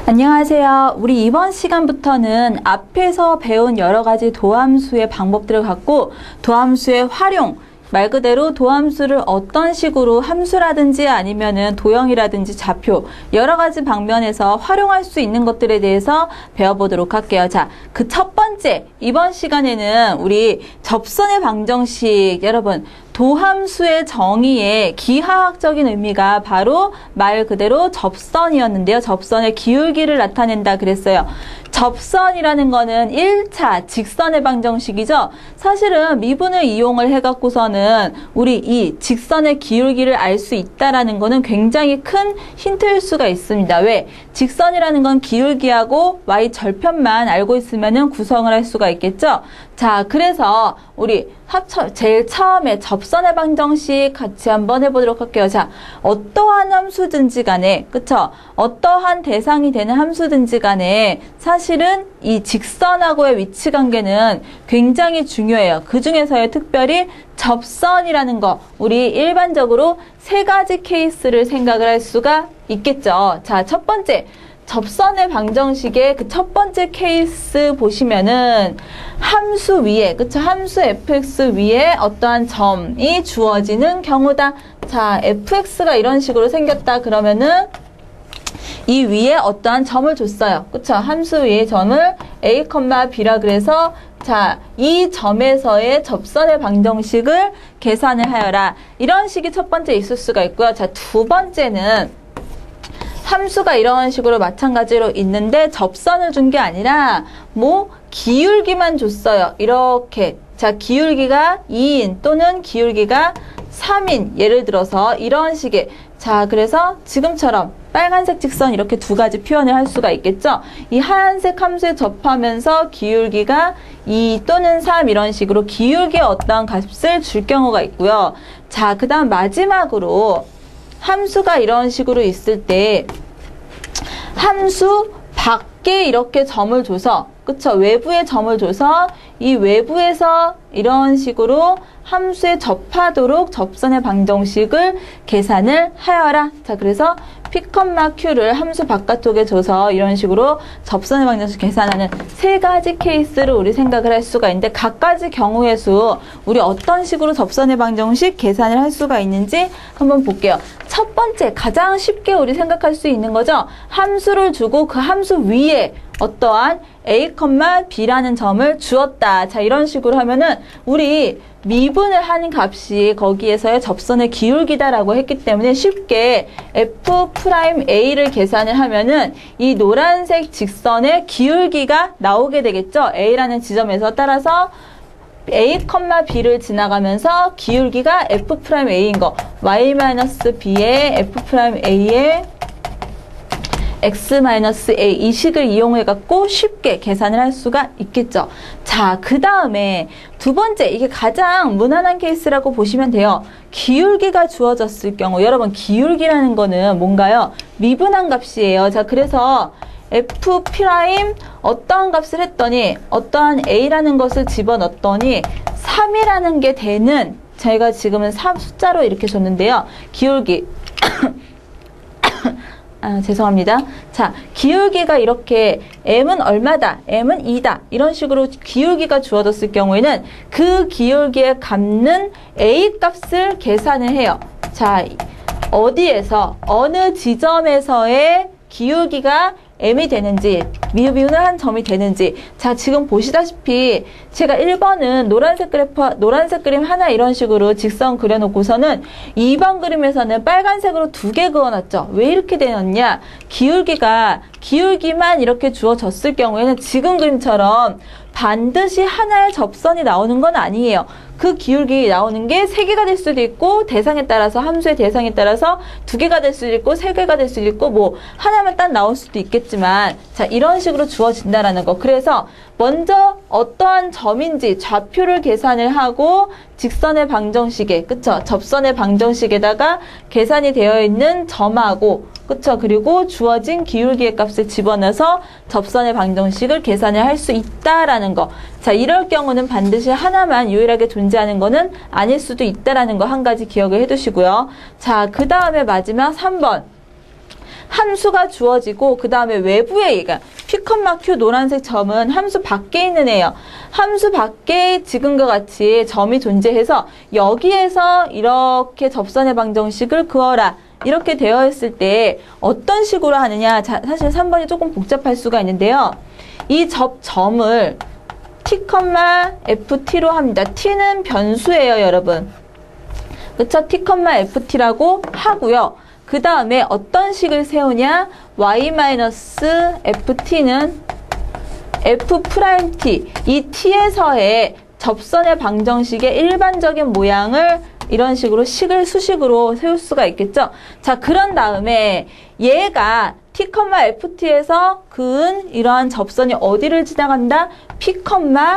안녕하세요. 우리 이번 시간부터는 앞에서 배운 여러 가지 도함수의 방법들을 갖고 도함수의 활용, 말 그대로 도함수를 어떤 식으로 함수라든지 아니면은 도형이라든지 좌표 여러 가지 방면에서 활용할 수 있는 것들에 대해서 배워보도록 할게요. 자, 그 첫 번째 이번 시간에는 우리 접선의 방정식 여러분 도함수의 정의의 기하학적인 의미가 바로 말 그대로 접선이었는데요. 접선의 기울기를 나타낸다 그랬어요. 접선이라는 거는 1차 직선의 방정식이죠. 사실은 미분을 이용을 해갖고서는 우리 이 직선의 기울기를 알 수 있다라는 거는 굉장히 큰 힌트일 수가 있습니다. 왜? 직선이라는 건 기울기하고 y 절편만 알고 있으면은 구성을 할 수가 있겠죠. 자, 그래서 우리 제일 처음에 접선의 방정식 같이 한번 해보도록 할게요. 자, 어떠한 함수든지 간에, 그쵸? 어떠한 대상이 되는 함수든지 간에 사실은 이 직선하고의 위치 관계는 굉장히 중요해요. 그 중에서의 특별히 접선이라는 거, 우리 일반적으로 세 가지 케이스를 생각을 할 수가 있겠죠. 자, 첫 번째. 접선의 방정식의 그 첫 번째 케이스 보시면은 함수 위에, 그쵸? 함수 fx 위에 어떠한 점이 주어지는 경우다. 자, fx가 이런 식으로 생겼다 그러면은 이 위에 어떠한 점을 줬어요. 그쵸? 함수 위에 점을 a, b라 그래서 자, 이 점에서의 접선의 방정식을 계산을 하여라. 이런 식이 첫 번째 있을 수가 있고요. 자, 두 번째는 함수가 이런 식으로 마찬가지로 있는데 접선을 준 게 아니라 뭐 기울기만 줬어요. 이렇게. 자, 기울기가 2인 또는 기울기가 3인 예를 들어서 이런 식의 자, 그래서 지금처럼 빨간색 직선 이렇게 두 가지 표현을 할 수가 있겠죠. 이 하얀색 함수에 접하면서 기울기가 2 또는 3 이런 식으로 기울기의 어떤 값을 줄 경우가 있고요. 자, 그 다음 마지막으로 함수가 이런 식으로 있을 때 함수 밖에 이렇게 점을 줘서 그쵸? 외부에 점을 줘서 이 외부에서 이런 식으로 함수에 접하도록 접선의 방정식을 계산을 하여라. 자, 그래서 P, Q를 함수 바깥쪽에 줘서 이런 식으로 접선의 방정식 계산하는 세 가지 케이스를 우리 생각을 할 수가 있는데 각가지 경우의 수 우리 어떤 식으로 접선의 방정식 계산을 할 수가 있는지 한번 볼게요. 첫 번째 가장 쉽게 우리 생각할 수 있는 거죠. 함수를 주고 그 함수 위에 어떠한 a, b라는 점을 주었다. 자, 이런 식으로 하면은 우리 미분을 하는 값이 거기에서의 접선의 기울기다라고 했기 때문에 쉽게 f'a를 계산을 하면은 이 노란색 직선의 기울기가 나오게 되겠죠. a라는 지점에서 따라서 a, b를 지나가면서 기울기가 f'a인 거 y-b의 f'a의 x-a 이 식을 이용해 갖고 쉽게 계산을 할 수가 있겠죠. 자, 그 다음에 두 번째 이게 가장 무난한 케이스라고 보시면 돼요. 기울기가 주어졌을 경우 여러분 기울기라는 거는 뭔가요? 미분한 값이에요. 자, 그래서 f' 어떠한 값을 했더니 어떠한 a라는 것을 집어넣었더니 3이라는 게 되는 저희가 지금은 3 숫자로 이렇게 줬는데요. 기울기 죄송합니다. 자, 기울기가 이렇게 m은 얼마다, m은 2다 이런 식으로 기울기가 주어졌을 경우에는 그 기울기에 갚는 a 값을 계산을 해요. 자, 어디에서 어느 지점에서의 기울기가 m이 되는지 미분을 한 점이 되는지 자, 지금 보시다시피 제가 1번은 노란색 그림 하나 이런 식으로 직선 그려놓고서는 2번 그림에서는 빨간색으로 2개 그어놨죠. 왜 이렇게 되었냐? 기울기만 이렇게 주어졌을 경우에는 지금 그림처럼 반드시 하나의 접선이 나오는 건 아니에요. 그 기울기 나오는 게 3개가 될 수도 있고 대상에 따라서 함수의 대상에 따라서 2개가 될 수도 있고 3개가 될 수도 있고 뭐 하나만 딱 나올 수도 있겠지만 자, 이런 식으로 주어진다라는 거. 그래서 먼저 어떠한 점인지 좌표를 계산을 하고 직선의 방정식에 그쵸? 접선의 방정식에다가 계산이 되어 있는 점하고 그쵸? 그리고 주어진 기울기의 값을 집어넣어서 접선의 방정식을 계산을 할 수 있다라는 거. 자, 이럴 경우는 반드시 하나만 유일하게 존재하는 거는 아닐 수도 있다라는 거 한 가지 기억을 해두시고요. 자, 그 다음에 마지막 3번. 함수가 주어지고 그 다음에 외부에 얘가 P, Q 노란색 점은 함수 밖에 있는 애예요. 함수 밖에 지금과 같이 점이 존재해서 여기에서 이렇게 접선의 방정식을 그어라. 이렇게 되어 있을 때 어떤 식으로 하느냐. 자, 사실 3번이 조금 복잡할 수가 있는데요. 이 점을 T, FT로 합니다. T는 변수예요, 여러분. 그쵸? T, FT라고 하고요. 그 다음에 어떤 식을 세우냐? y-ft는 f'T. 이 T에서의 접선의 방정식의 일반적인 모양을 이런 식으로 수식으로 세울 수가 있겠죠? 자, 그런 다음에 얘가 T, FT에서 그은 이러한 접선이 어디를 지나간다? P,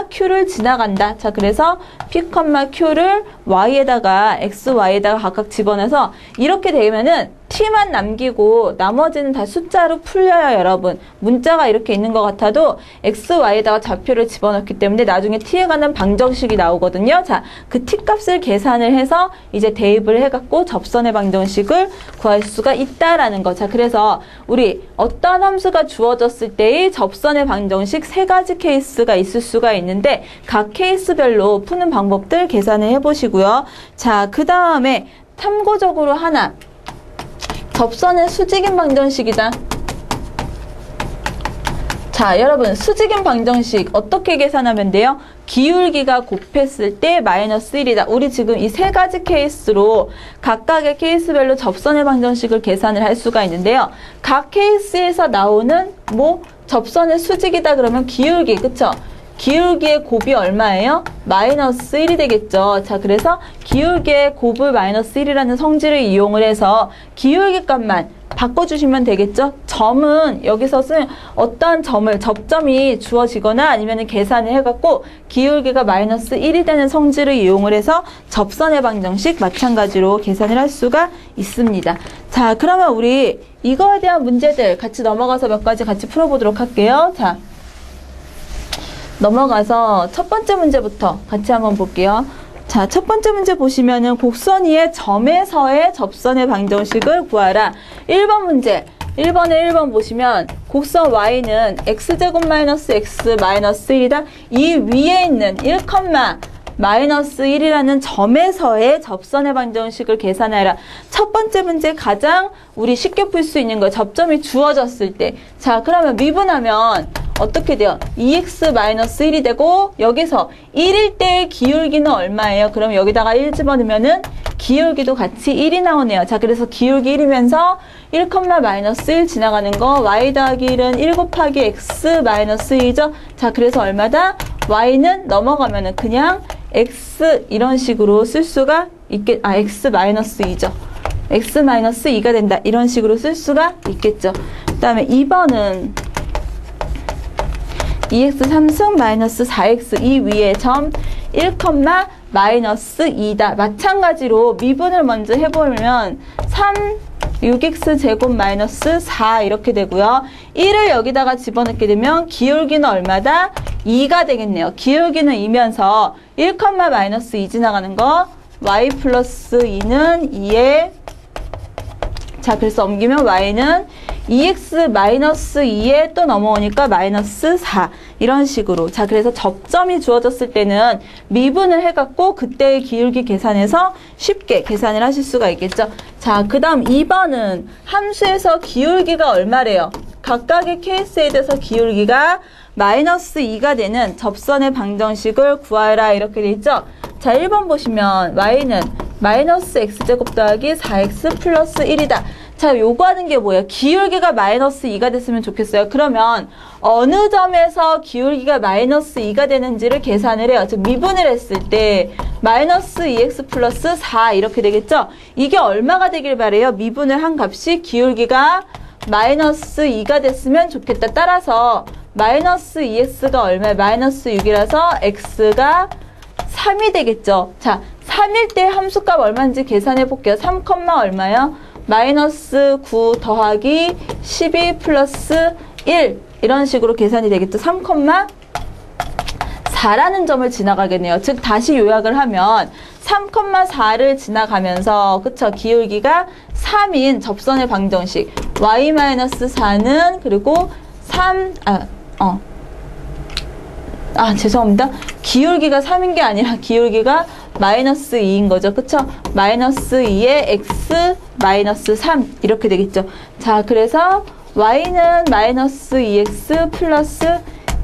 Q를 지나간다. 자, 그래서 P, Q를 Y에다가 X, Y에다가 각각 집어넣어서 이렇게 되면은 T만 남기고 나머지는 다 숫자로 풀려요, 여러분. 문자가 이렇게 있는 것 같아도 X, Y에다가 좌표를 집어넣기 때문에 나중에 T에 관한 방정식이 나오거든요. 자, 그 T 값을 계산을 해서 이제 대입을 해갖고 접선의 방정식을 구할 수가 있다라는 거. 자, 그래서 우리 어떤 함수가 주어졌을 때의 접선의 방정식 3가지 케이스가 있을 수가 있는데 각 케이스별로 푸는 방법들 계산을 해보시고요. 자, 그 다음에 참고적으로 하나. 접선은 수직인 방정식이다. 자, 여러분 수직인 방정식 어떻게 계산하면 돼요? 기울기가 곱했을 때 마이너스 1이다. 우리 지금 이 3가지 케이스로 각각의 케이스별로 접선의 방정식을 계산을 할 수가 있는데요. 각 케이스에서 나오는 접선의 수직이다 그러면 기울기, 그쵸? 기울기의 곱이 얼마예요? 마이너스 1이 되겠죠. 자, 그래서 기울기의 곱을 마이너스 1이라는 성질을 이용을 해서 기울기 값만 바꿔주시면 되겠죠. 점은 여기서 쓴 어떤 접점이 주어지거나 아니면 계산을 해갖고 기울기가 마이너스 1이 되는 성질을 이용을 해서 접선의 방정식 마찬가지로 계산을 할 수가 있습니다. 자, 그러면 우리 이거에 대한 문제들 같이 넘어가서 몇 가지 같이 풀어보도록 할게요. 자, 넘어가서 첫 번째 문제부터 같이 한번 볼게요. 자, 첫 번째 문제 보시면은 곡선 위의 점에서의 접선의 방정식을 구하라. 1번 문제. 1번에 1번 보시면 곡선 y는 x제곱 마이너스 x 마이너스 1이다. 이 위에 있는 1, 마이너스 1이라는 점에서의 접선의 방정식을 계산해라. 첫 번째 문제 가장 우리 쉽게 풀 수 있는 거예요. 접점이 주어졌을 때. 자, 그러면 미분하면 어떻게 돼요? 2x-1이 되고 여기서 1일 때의 기울기는 얼마예요? 그럼 여기다가 1 집어넣으면은 기울기도 같이 1이 나오네요. 자, 그래서 기울기 1이면서 1, 마이너스 1 지나가는 거 y 더하기 1은 1 곱하기 x 마이너스 2죠. 자, 그래서 얼마다? y는 넘어가면은 그냥 x 이런 식으로 쓸 수가 x 마이너스 2죠. x 마이너스 2가 된다. 이런 식으로 쓸 수가 있겠죠. 그 다음에 2번은 2x 3승 마이너스 4x 이 위에 점 1, 마이너스 2다. 마찬가지로 미분을 먼저 해보면 6x 제곱 마이너스 4 이렇게 되고요. 1을 여기다가 집어넣게 되면 기울기는 얼마다? 2가 되겠네요. 기울기는 2면서 1, 마이너스 2 지나가는 거 y 플러스 2는 2에 자, 그래서 옮기면 y는 2x 마이너스 2에 또 넘어오니까 마이너스 4 이런 식으로. 자, 그래서 접점이 주어졌을 때는 미분을 해갖고 그때의 기울기 계산해서 쉽게 계산을 하실 수가 있겠죠. 자, 그 다음 2번은 함수에서 기울기가 얼마래요? 각각의 케이스에 대해서 기울기가 마이너스 2가 되는 접선의 방정식을 구하라 이렇게 돼 있죠. 자, 1번 보시면 y는 마이너스 x제곱 더하기 4x 플러스 1이다. 자, 요구하는 게 뭐예요? 기울기가 마이너스 2가 됐으면 좋겠어요. 그러면 어느 점에서 기울기가 마이너스 2가 되는지를 계산을 해요. 즉 미분을 했을 때 마이너스 2x 플러스 4 이렇게 되겠죠? 이게 얼마가 되길 바래요? 미분을 한 값이 기울기가 마이너스 2가 됐으면 좋겠다. 따라서 마이너스 2x가 얼마예요? 마이너스 6이라서 x가 3이 되겠죠. 자, 3일 때 함수값 얼마인지 계산해 볼게요. 3, 얼마요? 마이너스 9 더하기 12 플러스 1 이런 식으로 계산이 되겠죠. 3, 4라는 점을 지나가겠네요. 즉 다시 요약을 하면 3,4를 지나가면서 그쵸? 기울기가 3인 접선의 방정식 y-4는 그리고 3 죄송합니다. 기울기가 3인 게 아니라 기울기가 마이너스 2인 거죠. 그쵸? 마이너스 2에 x 마이너스 3 이렇게 되겠죠. 자, 그래서 y는 마이너스 2x 플러스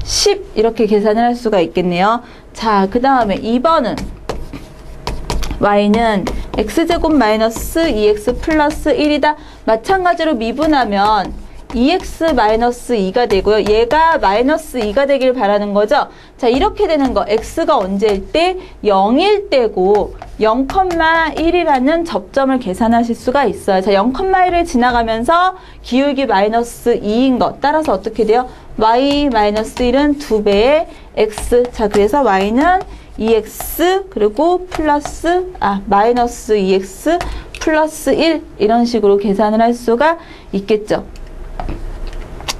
10 이렇게 계산을 할 수가 있겠네요. 자, 그 다음에 2번은 y는 x제곱 마이너스 2x 플러스 1이다. 마찬가지로 미분하면 2x 마이너스 2가 되고요. 얘가 마이너스 2가 되길 바라는 거죠. 자, 이렇게 되는 거 x가 언제일 때? 0일 때고 0,1이라는 접점을 계산하실 수가 있어요. 자, 0,1을 지나가면서 기울기 마이너스 2인 것 따라서 어떻게 돼요? y 마이너스 1은 2배의 x. 자, 그래서 y는 2x 그리고 플러스 마이너스 2x 플러스 1 이런 식으로 계산을 할 수가 있겠죠.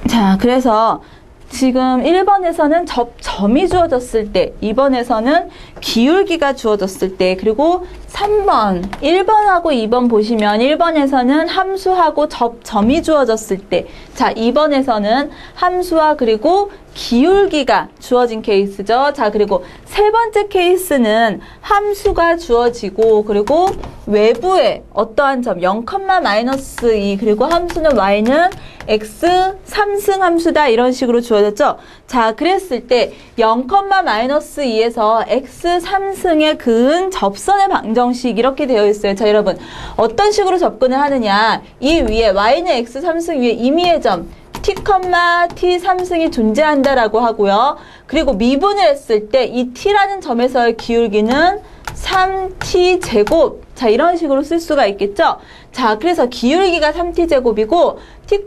자, 그래서 지금 1번에서는 접점이 주어졌을 때, 2번에서는 기울기가 주어졌을 때, 그리고 3번, 1번하고 2번 보시면 1번에서는 함수하고 접점이 주어졌을 때, 자, 2번에서는 함수와 그리고 기울기가 주어진 케이스죠. 자, 그리고 세 번째 케이스는 함수가 주어지고 그리고 외부에 어떠한 점 0,-2 그리고 함수는 y는 x 3승 함수다 이런 식으로 주어졌죠. 자, 그랬을 때 0,-2에서 x 3승에 그은 접선의 방정식 이렇게 되어 있어요. 자, 여러분 어떤 식으로 접근을 하느냐, 이 위에 y는 x 3승 위에 임의의 점 t, t 3승이 존재한다라고 하고요. 그리고 미분을 했을 때 이 t라는 점에서의 기울기는 3t 제곱. 자, 이런 식으로 쓸 수가 있겠죠. 자, 그래서 기울기가 3t 제곱이고 t,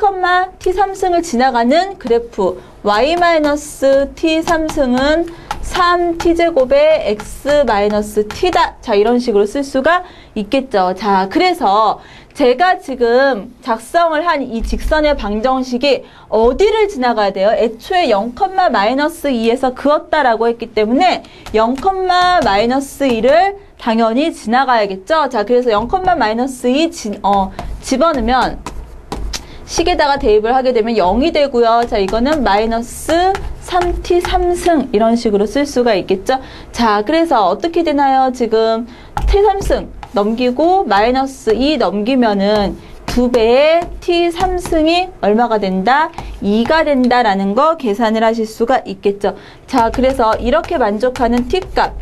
t 3승을 지나가는 그래프 y-t 3승은 3t 제곱의 x-t다. 자, 이런 식으로 쓸 수가 있겠죠. 자, 그래서 제가 지금 작성을 한 이 직선의 방정식이 어디를 지나가야 돼요? 애초에 0,-2에서 그었다라고 했기 때문에 0,-2를 당연히 지나가야겠죠? 자, 그래서 0,-2 집어넣으면 식에다가 대입을 하게 되면 0이 되고요. 자, 이거는 마이너스 3t 3승 이런 식으로 쓸 수가 있겠죠? 자, 그래서 어떻게 되나요? 지금 t 3승 넘기고 마이너스 2 넘기면은 2배의 t 3승이 얼마가 된다? 2가 된다라는 거 계산을 하실 수가 있겠죠. 자, 그래서 이렇게 만족하는 t 값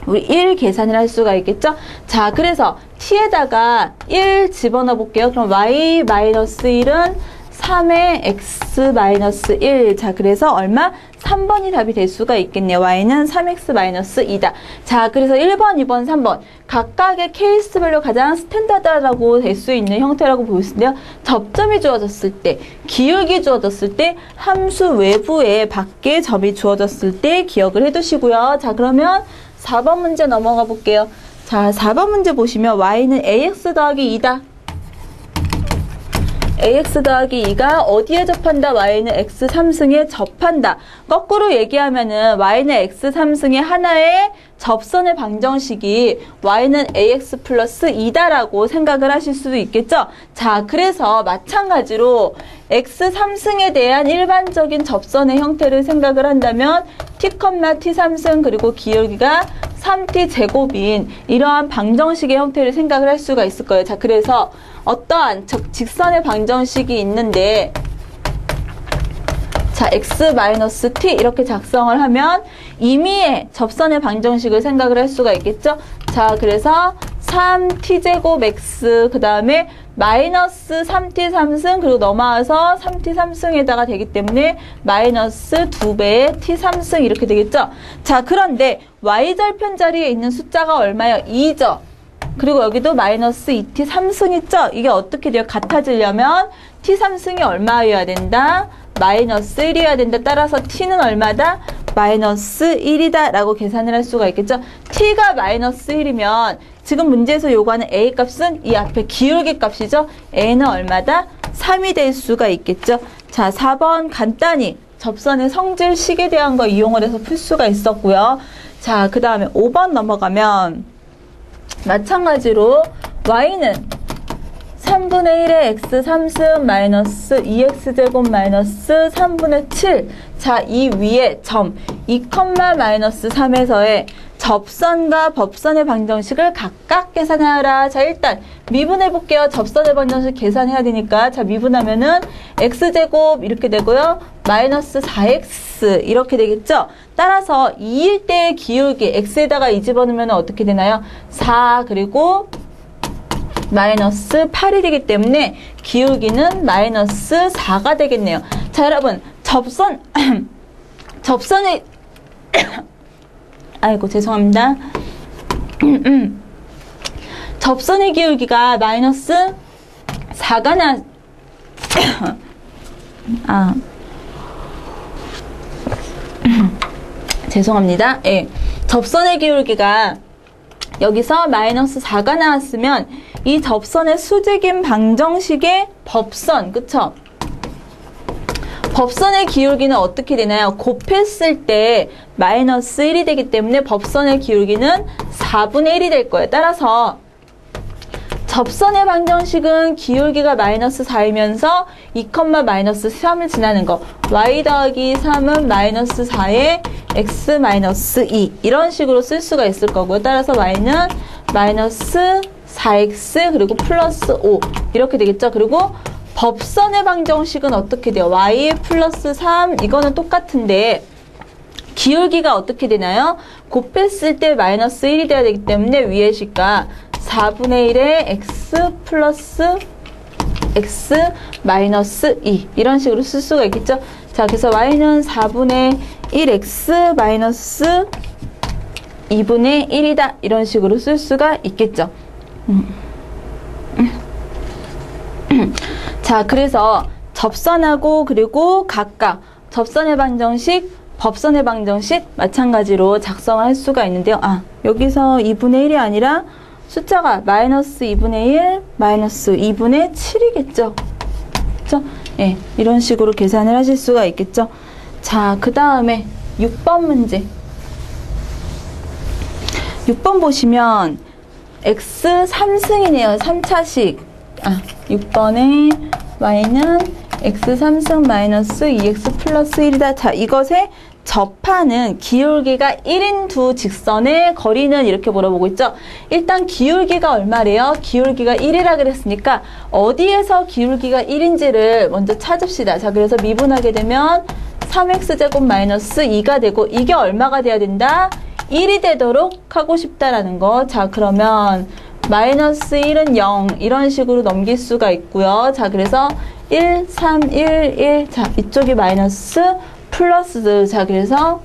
우리 1 계산을 할 수가 있겠죠. 자, 그래서 t에다가 1 집어넣어 볼게요. 그럼 y-1은 3의 x-1. 자, 그래서 얼마? 3번이 답이 될 수가 있겠네요. y는 3x-2다. 자, 그래서 1번, 2번, 3번 각각의 케이스별로 가장 스탠다드라고 될 수 있는 형태라고 보이는데요. 접점이 주어졌을 때, 기울기 주어졌을 때, 함수 외부에 밖에 점이 주어졌을 때 기억을 해두시고요. 자, 그러면 4번 문제 넘어가 볼게요. 자, 4번 문제 보시면 y는 ax 더하기 2다. ax 더하기 2가 어디에 접한다? y는 x 3승에 접한다. 거꾸로 얘기하면은 y는 x 3승의 하나의 접선의 방정식이 y는 ax 플러스 2다라고 생각을 하실 수도 있겠죠? 자, 그래서 마찬가지로 x 3승에 대한 일반적인 접선의 형태를 생각을 한다면 t, t 3승 그리고 기울기가 3t 제곱인 이러한 방정식의 형태를 생각을 할 수가 있을 거예요. 자, 그래서 어떠한 직선의 방정식이 있는데, 자, x-t 이렇게 작성을 하면 임의의 접선의 방정식을 생각을 할 수가 있겠죠. 자, 그래서 3t제곱 x 그 다음에 마이너스 3t 3승 그리고 넘어와서 3t 3승에다가 되기 때문에 마이너스 2배의 t 3승 이렇게 되겠죠. 자, 그런데 y절편 자리에 있는 숫자가 얼마예요? 2죠. 그리고 여기도 마이너스 2t 3승 있죠? 이게 어떻게 돼요? 같아지려면 t 3승이 얼마여야 된다? 마이너스 1이어야 된다. 따라서 t는 얼마다? 마이너스 1이다 라고 계산을 할 수가 있겠죠. t가 마이너스 1이면 지금 문제에서 요구하는 a 값은 이 앞에 기울기 값이죠. a는 얼마다? 3이 될 수가 있겠죠. 자, 4번 간단히 접선의 성질식에 대한 거 이용을 해서 풀 수가 있었고요. 자, 그 다음에 5번 넘어가면 마찬가지로 y는 3분의 1의 x 3승 마이너스 2x제곱 마이너스 3분의 7. 자, 이 위에 점 2, 마이너스 3에서의 접선과 법선의 방정식을 각각 계산하라. 자, 일단 미분해 볼게요. 접선의 방정식 계산해야 되니까. 자, 미분하면은 x제곱 이렇게 되고요. 마이너스 4x 이렇게 되겠죠. 따라서 2일 때의 기울기 x에다가 2 집어넣으면 어떻게 되나요? 4 그리고 마이너스 8이 되기 때문에 기울기는 마이너스 4가 되겠네요. 자, 여러분 접선의 아이고 죄송합니다. 접선의 기울기가 마이너스 4가 죄송합니다. 예. 접선의 기울기가 여기서 마이너스 4가 나왔으면 이 접선의 수직인 방정식의 법선, 그쵸? 법선의 기울기는 어떻게 되나요? 곱했을 때 마이너스 1이 되기 때문에 법선의 기울기는 4분의 1이 될 거예요. 따라서 접선의 방정식은 기울기가 마이너스 4이면서 2, 마이너스 3을 지나는 거. y 더하기 3은 마이너스 4에 x 마이너스 2 이런 식으로 쓸 수가 있을 거고요. 따라서 y는 마이너스 4x 그리고 플러스 5 이렇게 되겠죠. 그리고 법선의 방정식은 어떻게 돼요? y 플러스 3 이거는 똑같은데 기울기가 어떻게 되나요? 곱했을 때 마이너스 1이 돼야 되기 때문에 위의 식과 4분의 1에 x 플러스 x 마이너스 2 이런 식으로 쓸 수가 있겠죠. 자, 그래서 y는 4분의 1x 마이너스 2분의 1이다 이런 식으로 쓸 수가 있겠죠. 자, 그래서 접선하고 그리고 각각 접선의 방정식, 법선의 방정식 마찬가지로 작성을 할 수가 있는데요. 여기서 2분의 1이 아니라 숫자가 마이너스 2분의 1, 마이너스 2분의 7이겠죠. 그렇죠? 예, 이런 식으로 계산을 하실 수가 있겠죠. 자, 그 다음에 6번 문제. 6번 보시면 x 3승이네요. 3차식. 6번에 y는 x 3승 마이너스 2x 플러스 1이다. 자, 이것의 접하는 기울기가 1인 두 직선의 거리는 이렇게 물어보고 있죠. 일단 기울기가 얼마래요? 기울기가 1이라 그랬으니까 어디에서 기울기가 1인지를 먼저 찾읍시다. 자, 그래서 미분하게 되면 3x제곱 마이너스 2가 되고 이게 얼마가 돼야 된다? 1이 되도록 하고 싶다라는 거. 자, 그러면 마이너스 1은 0 이런 식으로 넘길 수가 있고요. 자, 그래서 1, 3, 1, 1. 자, 이쪽이 마이너스 플러스. 자, 그래서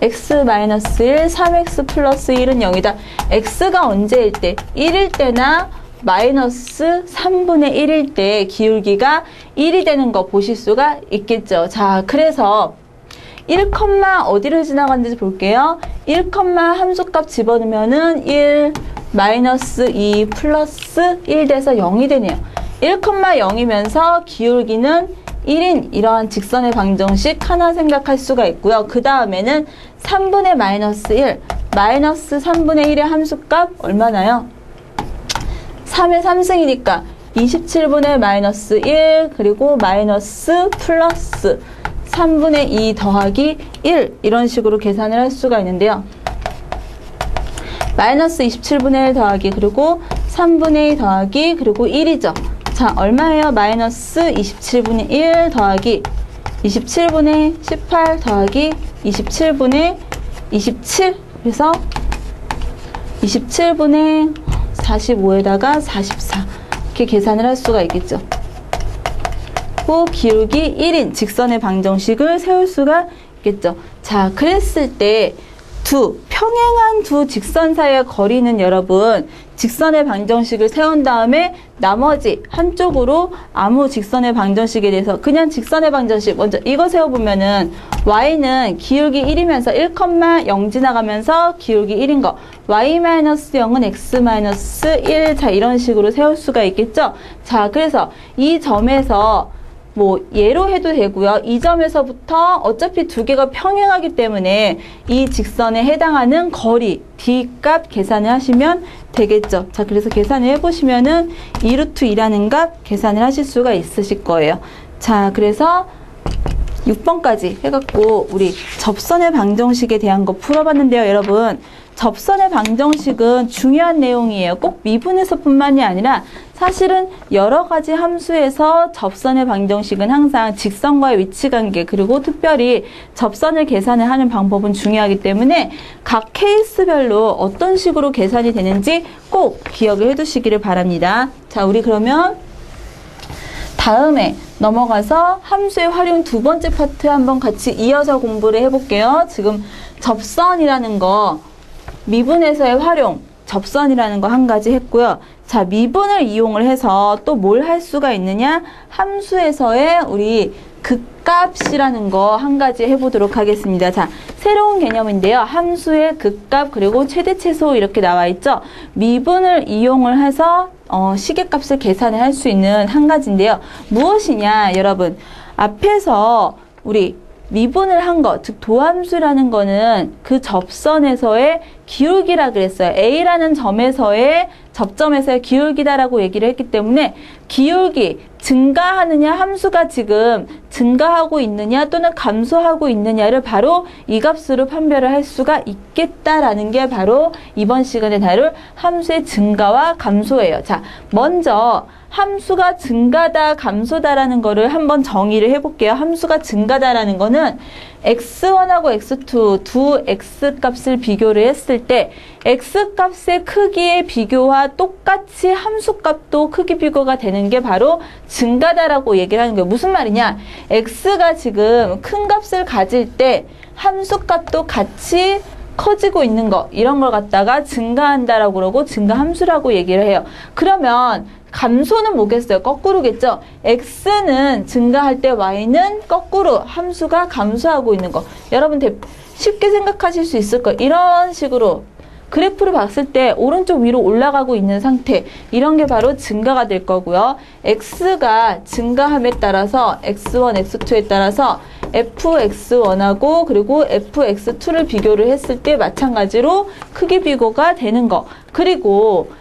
x 마이너스 1, 3x 플러스 1은 0이다. x가 언제일 때? 1일 때나 마이너스 3분의 1일 때 기울기가 1이 되는 거 보실 수가 있겠죠. 자, 그래서 1, 어디를 지나갔는지 볼게요. 1, 함수값 집어넣으면은 1, 마이너스 2, 플러스 1 돼서 0이 되네요. 1, 0이면서 기울기는 1인 이러한 직선의 방정식 하나 생각할 수가 있고요. 그 다음에는 3분의 마이너스 1, 마이너스 3분의 1의 함수값 얼마나요? 3의 3승이니까 27분의 마이너스 1 그리고 마이너스 플러스 3분의 2 더하기 1 이런 식으로 계산을 할 수가 있는데요. 마이너스 27분의 1 더하기 그리고 3분의 2 더하기 그리고 1이죠. 자, 얼마예요? 마이너스 27분의 1 더하기 27분의 18 더하기 27분의 27 그래서 27분의 45에다가 44 이렇게 계산을 할 수가 있겠죠. 기울기 1인 직선의 방정식을 세울 수가 있겠죠. 자, 그랬을 때 평행한 두 직선 사이의 거리는 여러분 직선의 방정식을 세운 다음에 나머지 한쪽으로 아무 직선의 방정식에 대해서 그냥 직선의 방정식 먼저 이거 세워보면은 y는 기울기 1이면서 1,0 지나가면서 기울기 1인 거 y-0은 x-1 자 이런 식으로 세울 수가 있겠죠. 자, 그래서 이 점에서 뭐 예로 해도 되고요. 이 점에서부터 어차피 두 개가 평행하기 때문에 이 직선에 해당하는 거리 D값 계산을 하시면 되겠죠. 자, 그래서 계산을 해보시면은 2루트 2라는 값 계산을 하실 수가 있으실 거예요. 자, 그래서 6번까지 해갖고 우리 접선의 방정식에 대한 거 풀어봤는데요. 여러분, 접선의 방정식은 중요한 내용이에요. 꼭 미분에서뿐만이 아니라 사실은 여러 가지 함수에서 접선의 방정식은 항상 직선과의 위치관계, 그리고 특별히 접선을 계산을 하는 방법은 중요하기 때문에 각 케이스별로 어떤 식으로 계산이 되는지 꼭 기억을 해두시기를 바랍니다. 자, 우리 그러면 다음에 넘어가서 함수의 활용 두 번째 파트 한번 같이 이어서 공부를 해볼게요. 지금 접선이라는 거, 미분에서의 활용, 접선이라는 거 한 가지 했고요. 자, 미분을 이용을 해서 또 뭘 할 수가 있느냐? 함수에서의 우리 극값이라는 거 한 가지 해보도록 하겠습니다. 자, 새로운 개념인데요. 함수의 극값 그리고 최대 최소 이렇게 나와 있죠. 미분을 이용을 해서 시계값을 계산을 할 수 있는 한 가지인데요. 무엇이냐, 여러분. 앞에서 우리 미분을 한 것, 즉 도함수라는 거는 그 접선에서의 기울기라 그랬어요. A라는 점에서의 접점에서의 기울기다라고 얘기를 했기 때문에 기울기, 증가하느냐, 함수가 지금 증가하고 있느냐 또는 감소하고 있느냐를 바로 이 값으로 판별을 할 수가 있겠다라는 게 바로 이번 시간에 다룰 함수의 증가와 감소예요. 자, 먼저 함수가 증가다, 감소다라는 거를 한번 정의를 해볼게요. 함수가 증가다라는 거는 x1하고 x2 두 x값을 비교를 했을 때 x값의 크기의 비교와 똑같이 함수값도 크기 비교가 되는 게 바로 증가다라고 얘기를 하는 거예요. 무슨 말이냐? x가 지금 큰 값을 가질 때 함수값도 같이 커지고 있는 거, 이런 걸 갖다가 증가한다라고 그러고 증가함수라고 얘기를 해요. 그러면 감소는 뭐겠어요? 거꾸로겠죠? x는 증가할 때 y는 거꾸로 함수가 감소하고 있는 거. 여러분 쉽게 생각하실 수 있을 거예요. 이런 식으로 그래프를 봤을 때 오른쪽 위로 올라가고 있는 상태, 이런 게 바로 증가가 될 거고요. x가 증가함에 따라서 x1, x2에 따라서 fx1하고 그리고 fx2를 비교를 했을 때 마찬가지로 크기 비교가 되는 거. 그리고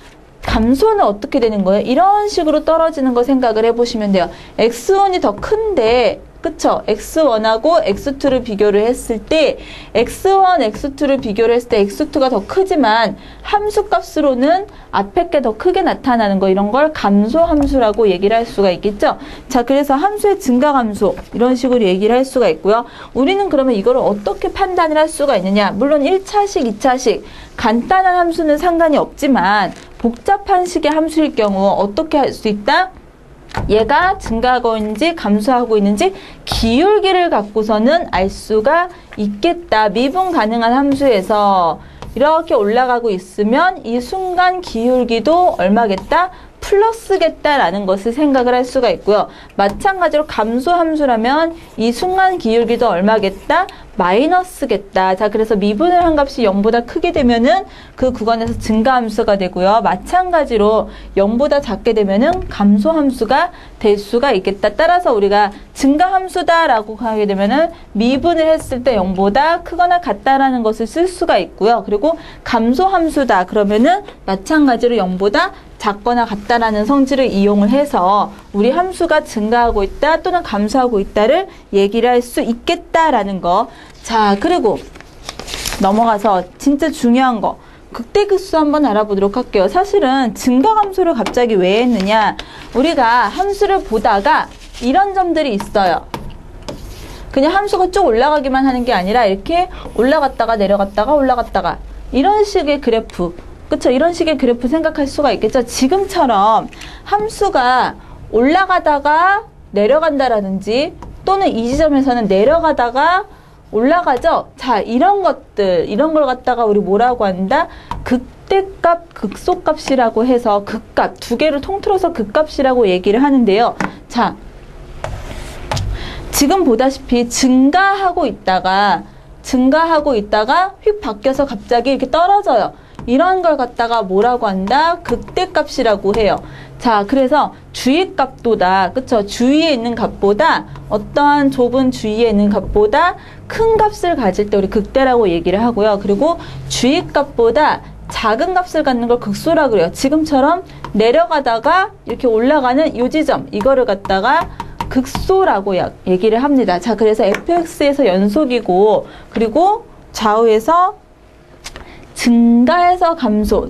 감소는 어떻게 되는 거예요? 이런 식으로 떨어지는 거 생각을 해보시면 돼요. x1이 더 큰데, 그쵸? x1하고 x2를 비교를 했을 때 x1, x2를 비교를 했을 때 x2가 더 크지만 함수값으로는 앞에 게 더 크게 나타나는 거, 이런 걸 감소함수라고 얘기를 할 수가 있겠죠? 자, 그래서 함수의 증가감소 이런 식으로 얘기를 할 수가 있고요. 우리는 그러면 이거를 어떻게 판단을 할 수가 있느냐? 물론 1차식, 2차식 간단한 함수는 상관이 없지만 복잡한 식의 함수일 경우 어떻게 할 수 있다? 얘가 증가하고 있는지 감소하고 있는지 기울기를 갖고서는 알 수가 있겠다. 미분 가능한 함수에서 이렇게 올라가고 있으면 이 순간 기울기도 얼마겠다? 플러스겠다라는 것을 생각을 할 수가 있고요. 마찬가지로 감소함수라면 이 순간 기울기도 얼마겠다? 마이너스겠다. 자, 그래서 미분을 한 값이 0보다 크게 되면은 그 구간에서 증가함수가 되고요. 마찬가지로 0보다 작게 되면은 감소함수가 될 수가 있겠다. 따라서 우리가 증가함수다라고 하게 되면은 미분을 했을 때 0보다 크거나 같다라는 것을 쓸 수가 있고요. 그리고 감소함수다 그러면은 마찬가지로 0보다 작거나 같다라는 성질을 이용을 해서 우리 함수가 증가하고 있다 또는 감소하고 있다를 얘기를 할 수 있겠다라는 거. 자, 그리고 넘어가서 진짜 중요한 거, 극대극소 한번 알아보도록 할게요. 사실은 증가감소를 갑자기 왜 했느냐, 우리가 함수를 보다가 이런 점들이 있어요. 그냥 함수가 쭉 올라가기만 하는 게 아니라 이렇게 올라갔다가 내려갔다가 올라갔다가 이런 식의 그래프, 그쵸? 이런 식의 그래프 생각할 수가 있겠죠? 지금처럼 함수가 올라가다가 내려간다라든지 또는 이 지점에서는 내려가다가 올라가죠? 자, 이런 것들, 이런 걸 갖다가 우리 뭐라고 한다? 극대값, 극소값이라고 해서 극값, 두 개를 통틀어서 극값이라고 얘기를 하는데요. 자, 지금 보다시피 증가하고 있다가 휙 바뀌어서 갑자기 이렇게 떨어져요. 이런 걸 갖다가 뭐라고 한다? 극대값이라고 해요. 자, 그래서 주위값보다, 그쵸? 주위에 있는 값보다 어떠한 좁은 주위에 있는 값보다 큰 값을 가질 때 우리 극대라고 얘기를 하고요. 그리고 주위값보다 작은 값을 갖는 걸 극소라고 그래요. 지금처럼 내려가다가 이렇게 올라가는 이 지점, 이거를 갖다가 극소라고 얘기를 합니다. 자, 그래서 fx에서 연속이고, 그리고 좌우에서 증가해서 감소,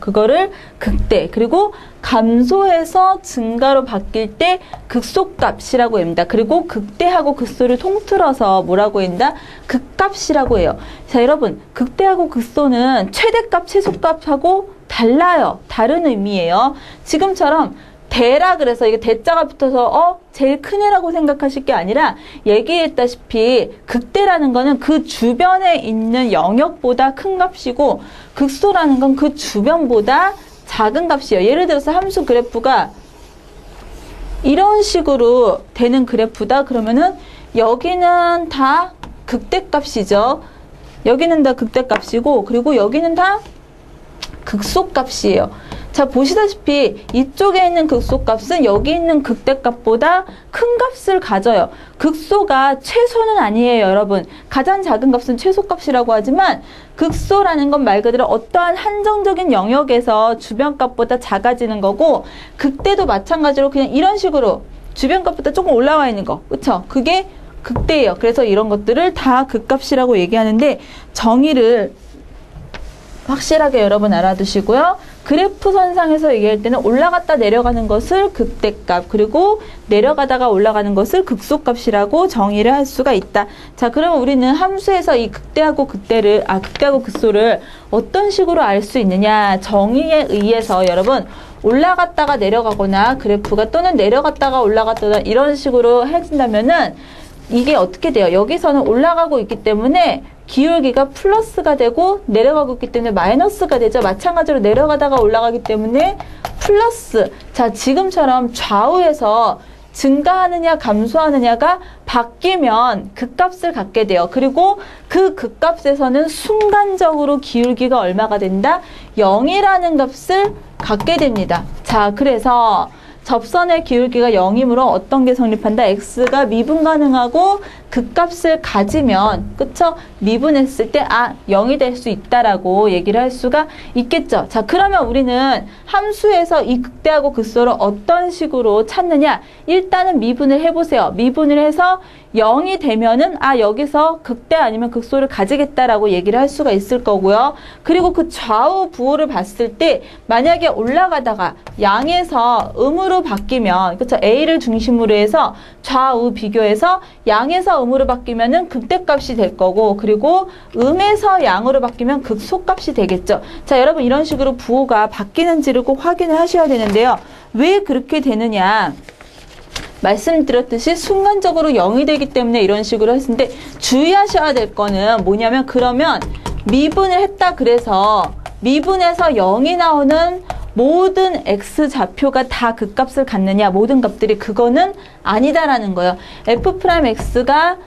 그거를 극대, 그리고 감소해서 증가로 바뀔 때 극소값이라고 합니다. 그리고 극대하고 극소를 통틀어서 뭐라고 한다? 극값이라고 해요. 자, 여러분, 극대하고 극소는 최대값, 최소값하고 달라요. 다른 의미예요. 지금처럼 대라 그래서 이게 대자가 붙어서 제일 큰 애라고 생각하실 게 아니라 얘기했다시피 극대라는 거는 그 주변에 있는 영역보다 큰 값이고 극소라는 건 그 주변보다 작은 값이에요. 예를 들어서 함수 그래프가 이런 식으로 되는 그래프다 그러면은 여기는 다 극대값이죠. 여기는 다 극대값이고 그리고 여기는 다 극소값이에요. 자, 보시다시피 이쪽에 있는 극소값은 여기 있는 극대값보다 큰 값을 가져요. 극소가 최소는 아니에요, 여러분. 가장 작은 값은 최소값이라고 하지만 극소라는 건 말 그대로 어떠한 한정적인 영역에서 주변값보다 작아지는 거고 극대도 마찬가지로 그냥 이런 식으로 주변값보다 조금 올라와 있는 거. 그쵸? 그게 극대예요. 그래서 이런 것들을 다 극값이라고 얘기하는데 정의를 확실하게 여러분 알아두시고요. 그래프 선상에서 얘기할 때는 올라갔다 내려가는 것을 극대값, 그리고 내려가다가 올라가는 것을 극소값이라고 정의를 할 수가 있다. 자, 그러면 우리는 함수에서 이 극대하고 극소를 어떤 식으로 알 수 있느냐? 정의에 의해서 여러분 올라갔다가 내려가거나 그래프가 또는 내려갔다가 올라갔다가 이런 식으로 해진다면은 이게 어떻게 돼요? 여기서는 올라가고 있기 때문에 기울기가 플러스가 되고 내려가고 있기 때문에 마이너스가 되죠. 마찬가지로 내려가다가 올라가기 때문에 플러스. 자, 지금처럼 좌우에서 증가하느냐 감소하느냐가 바뀌면 극값을 갖게 돼요. 그리고 그 극값에서는 순간적으로 기울기가 얼마가 된다? 0이라는 값을 갖게 됩니다. 자, 그래서 접선의 기울기가 0이므로 어떤 게 성립한다? x가 미분 가능하고 극값을 가지면, 그쵸? 미분했을 때 0이 될 수 있다라고 얘기를 할 수가 있겠죠. 자, 그러면 우리는 함수에서 이 극대하고 극소를 어떤 식으로 찾느냐? 일단은 미분을 해보세요. 미분을 해서 0이 되면은 여기서 극대 아니면 극소를 가지겠다라고 얘기를 할 수가 있을 거고요. 그리고 그 좌우 부호를 봤을 때 만약에 올라가다가 양에서 음으로 바뀌면, 그쵸? A를 중심으로 해서 좌우 비교해서 양에서 음으로 바뀌면은 극대값이 될 거고, 그리고 음에서 양으로 바뀌면 극소값이 되겠죠. 자, 여러분 이런 식으로 부호가 바뀌는지를 꼭 확인을 하셔야 되는데요. 왜 그렇게 되느냐? 말씀드렸듯이 순간적으로 0이 되기 때문에 이런 식으로 했는데 주의하셔야 될 거는 뭐냐면, 그러면 미분을 했다 그래서 미분에서 0이 나오는 모든 x좌표가 다 극값을 갖느냐? 모든 값들이 그거는 아니다라는 거예요. f'x가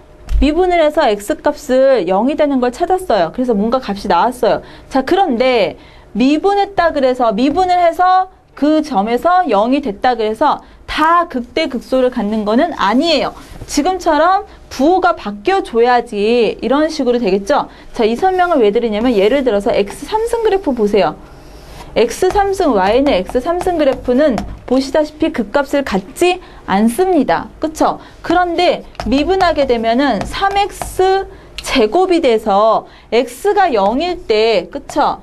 미분을 해서 x값을 0이 되는 걸 찾았어요. 그래서 뭔가 값이 나왔어요. 자, 그런데 미분했다 그래서 미분을 해서 그 점에서 0이 됐다 그래서 다 극대 극소를 갖는 거는 아니에요. 지금처럼 부호가 바뀌어줘야지 이런 식으로 되겠죠. 자, 이 설명을 왜 드리냐면 예를 들어서 x 3승 그래프 보세요. x 3승, y는 x 3승 그래프는 보시다시피 극값을 갖지 않습니다. 그쵸? 그런데 미분하게 되면은 3x 제곱이 돼서 x가 0일 때, 그쵸?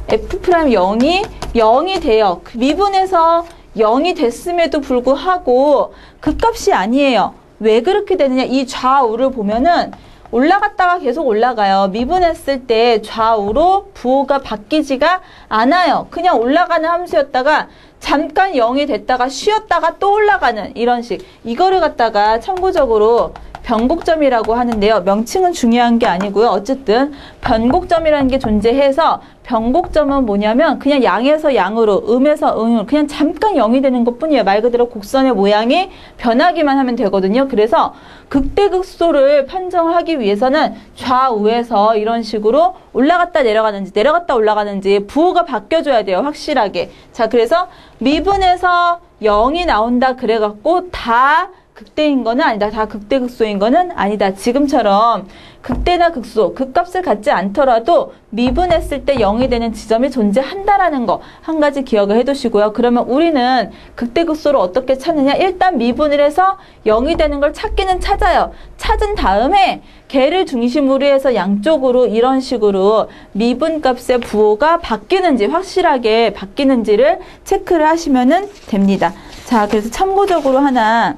f'0이 돼요. 미분해서 0이 됐음에도 불구하고 극값이 아니에요. 왜 그렇게 되느냐? 이 좌우를 보면은 올라갔다가 계속 올라가요. 미분했을 때 좌우로 부호가 바뀌지가 않아요. 그냥 올라가는 함수였다가 잠깐 0이 됐다가 쉬었다가 또 올라가는 이런 식. 이거를 갖다가 참고적으로 변곡점이라고 하는데요. 명칭은 중요한 게 아니고요. 어쨌든 변곡점이라는 게 존재해서 변곡점은 뭐냐면 그냥 양에서 양으로, 음에서 음으로 그냥 잠깐 0이 되는 것뿐이에요. 말 그대로 곡선의 모양이 변하기만 하면 되거든요. 그래서 극대극소를 판정하기 위해서는 좌우에서 이런 식으로 올라갔다 내려가는지 내려갔다 올라가는지 부호가 바뀌어줘야 돼요. 확실하게. 자, 그래서 미분에서 0이 나온다 그래갖고 다 극대인 거는 아니다. 다 극대극소인 거는 아니다. 지금처럼 극대나 극소, 극값을 갖지 않더라도 미분했을 때 0이 되는 지점이 존재한다라는 거 한 가지 기억을 해두시고요. 그러면 우리는 극대극소를 어떻게 찾느냐? 일단 미분을 해서 0이 되는 걸 찾기는 찾아요. 찾은 다음에 걔를 중심으로 해서 양쪽으로 이런 식으로 미분값의 부호가 바뀌는지 확실하게 바뀌는지를 체크를 하시면 됩니다. 자, 그래서 참고적으로 하나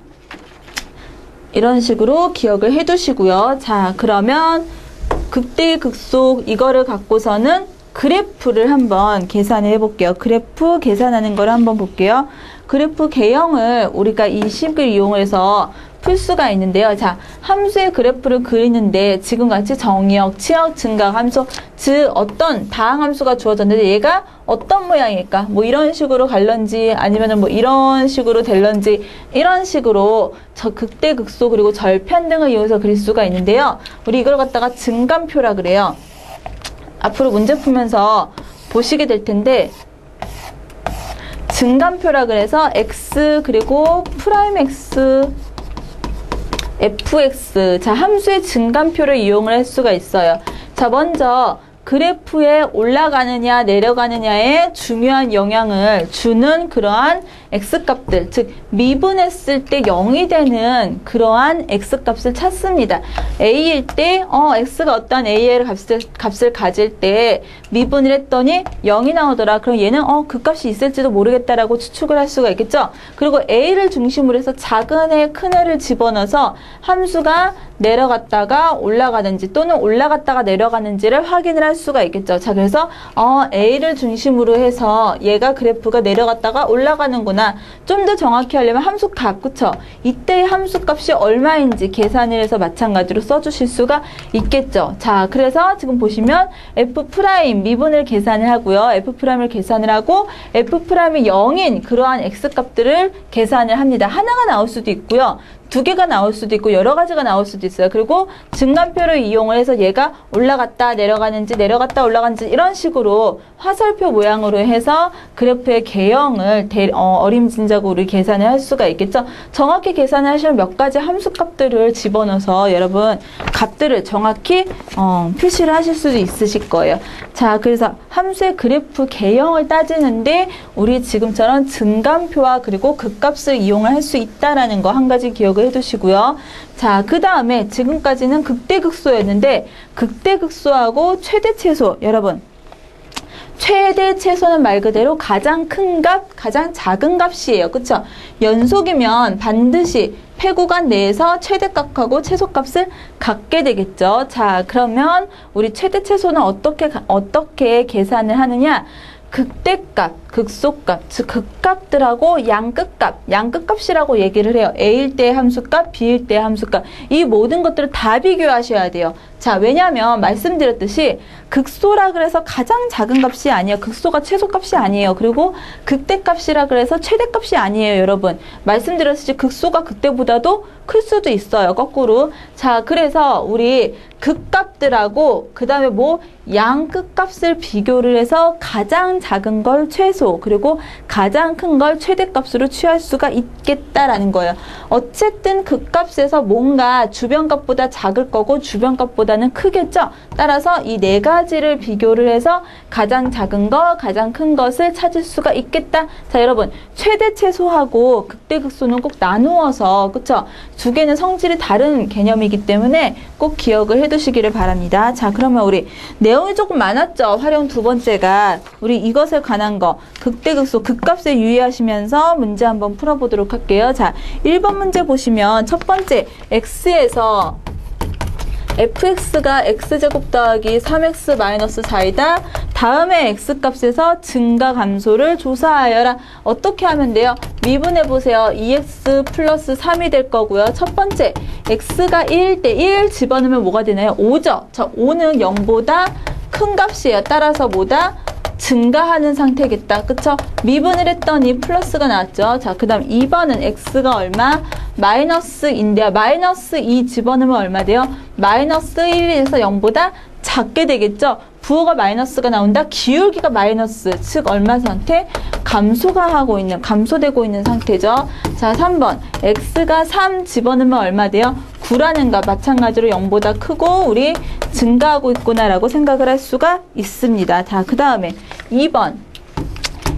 이런 식으로 기억을 해두시고요. 자, 그러면 극대극소 이거를 갖고서는 그래프를 한번 계산을 해볼게요. 그래프 계산하는 걸 한번 볼게요. 그래프 개형을 우리가 이 식을 이용해서 풀 수가 있는데요. 자, 함수의 그래프를 그리는데 지금같이 정의역, 치역, 증각 함수, 즉 어떤 다항함수가 주어졌는데 얘가 어떤 모양일까? 뭐 이런 식으로 갈런지 아니면은 뭐 이런 식으로 될런지 이런 식으로 저 극대극소 그리고 절편 등을 이용해서 그릴 수가 있는데요. 우리 이걸 갖다가 증감표라 그래요. 앞으로 문제 풀면서 보시게 될 텐데 증감표라 그래서 x 그리고 프라임 x fx 자 함수의 증감표를 이용을 할 수가 있어요. 자, 먼저 그래프에 올라가느냐 내려가느냐에 중요한 영향을 주는 그러한 x값들, 즉 미분했을 때 0이 되는 그러한 x값을 찾습니다. a일 때 x가 어떤 a의 값을 가질 때 미분을 했더니 0이 나오더라. 그럼 얘는 그 값이 있을지도 모르겠다라고 추측을 할 수가 있겠죠. 그리고 a를 중심으로 해서 작은 애, 큰 애를 집어넣어서 함수가 내려갔다가 올라가는지 또는 올라갔다가 내려가는지를 확인을 할 수가 있겠죠. 자, 그래서 a를 중심으로 해서 얘가 그래프가 내려갔다가 올라가는구나. 좀 더 정확히 하려면 함수값, 그쵸? 이때의 함수값이 얼마인지 계산을 해서 마찬가지로 써주실 수가 있겠죠. 자, 그래서 지금 보시면 f' 미분을 계산을 하고요. f'을 계산을 하고 f'이 0인 그러한 x값들을 계산을 합니다. 하나가 나올 수도 있고요. 두 개가 나올 수도 있고 여러 가지가 나올 수도 있어요. 그리고 증감표를 이용을 해서 얘가 올라갔다 내려가는지 내려갔다 올라가는지 이런 식으로 화살표 모양으로 해서 그래프의 개형을 어림짐작으로 계산을 할 수가 있겠죠. 정확히 계산을 하시면 몇 가지 함수값들을 집어넣어서 여러분 값들을 정확히 표시를 하실 수도 있으실 거예요. 자, 그래서 함수의 그래프 개형을 따지는데 우리 지금처럼 증감표와 그리고 극값을 이용을 할 수 있다라는 거 한 가지 기억을 해두시고요. 자, 그 다음에 지금까지는 극대극소였는데 극대극소하고 최대최소 여러분 최대최소는 말 그대로 가장 큰 값, 가장 작은 값이에요. 그쵸? 연속이면 반드시 폐구간 내에서 최대값하고 최소값을 갖게 되겠죠. 자, 그러면 우리 최대최소는 어떻게 계산을 하느냐? 극대값, 극소값, 즉 극값들하고 양끝값이라고 얘기를 해요. A일 때의 함수값, B일 때의 함수값. 이 모든 것들을 다 비교하셔야 돼요. 자, 왜냐하면 말씀드렸듯이 극소라 그래서 가장 작은 값이 아니에요. 극소가 최소값이 아니에요. 그리고 극대값이라 그래서 최대값이 아니에요, 여러분. 말씀드렸듯이 극소가 극대보다도 클 수도 있어요, 거꾸로. 자, 그래서 우리 극값들하고 그 다음에 뭐 양끝값을 비교를 해서 가장 작은 걸 최소 그리고 가장 큰 걸 최대값으로 취할 수가 있겠다라는 거예요. 어쨌든 극값에서 뭔가 주변값보다 작을 거고 주변값보다는 크겠죠. 따라서 이 네 가지를 비교를 해서 가장 작은 거, 가장 큰 것을 찾을 수가 있겠다. 자, 여러분 최대 최소하고 극대극소는 꼭 나누어서 그쵸? 두 개는 성질이 다른 개념이기 때문에 꼭 기억을 해두시기를 바랍니다. 자, 그러면 우리 내용이 조금 많았죠. 활용 두 번째가 우리 이것에 관한 거 극대극소 극값에 유의하시면서 문제 한번 풀어보도록 할게요. 자, 1번 문제 보시면 첫 번째 x에서 fx가 x제곱 더하기 3x 마이너스 4이다. 다음에 x값에서 증가 감소를 조사하여라. 어떻게 하면 돼요? 미분해보세요. 2x 플러스 3이 될 거고요. 첫 번째 x가 1일 때 1 집어넣으면 뭐가 되나요? 5죠. 자, 5는 0보다 큰 값이에요. 따라서 뭐다? 증가하는 상태겠다. 그쵸? 미분을 했더니 플러스가 나왔죠. 자, 그 다음 2번은 x가 얼마? 마이너스인데요. 마이너스 2 집어넣으면 얼마 돼요? 마이너스 1에서 0보다 작게 되겠죠? 부호가 마이너스가 나온다. 기울기가 마이너스, 즉 얼마 상태? 감소되고 있는 상태죠. 자, 3번 x가 3 집어넣으면 얼마 돼요? 9라는 값 마찬가지로 0보다 크고 우리 증가하고 있구나라고 생각을 할 수가 있습니다. 자, 그 다음에 2번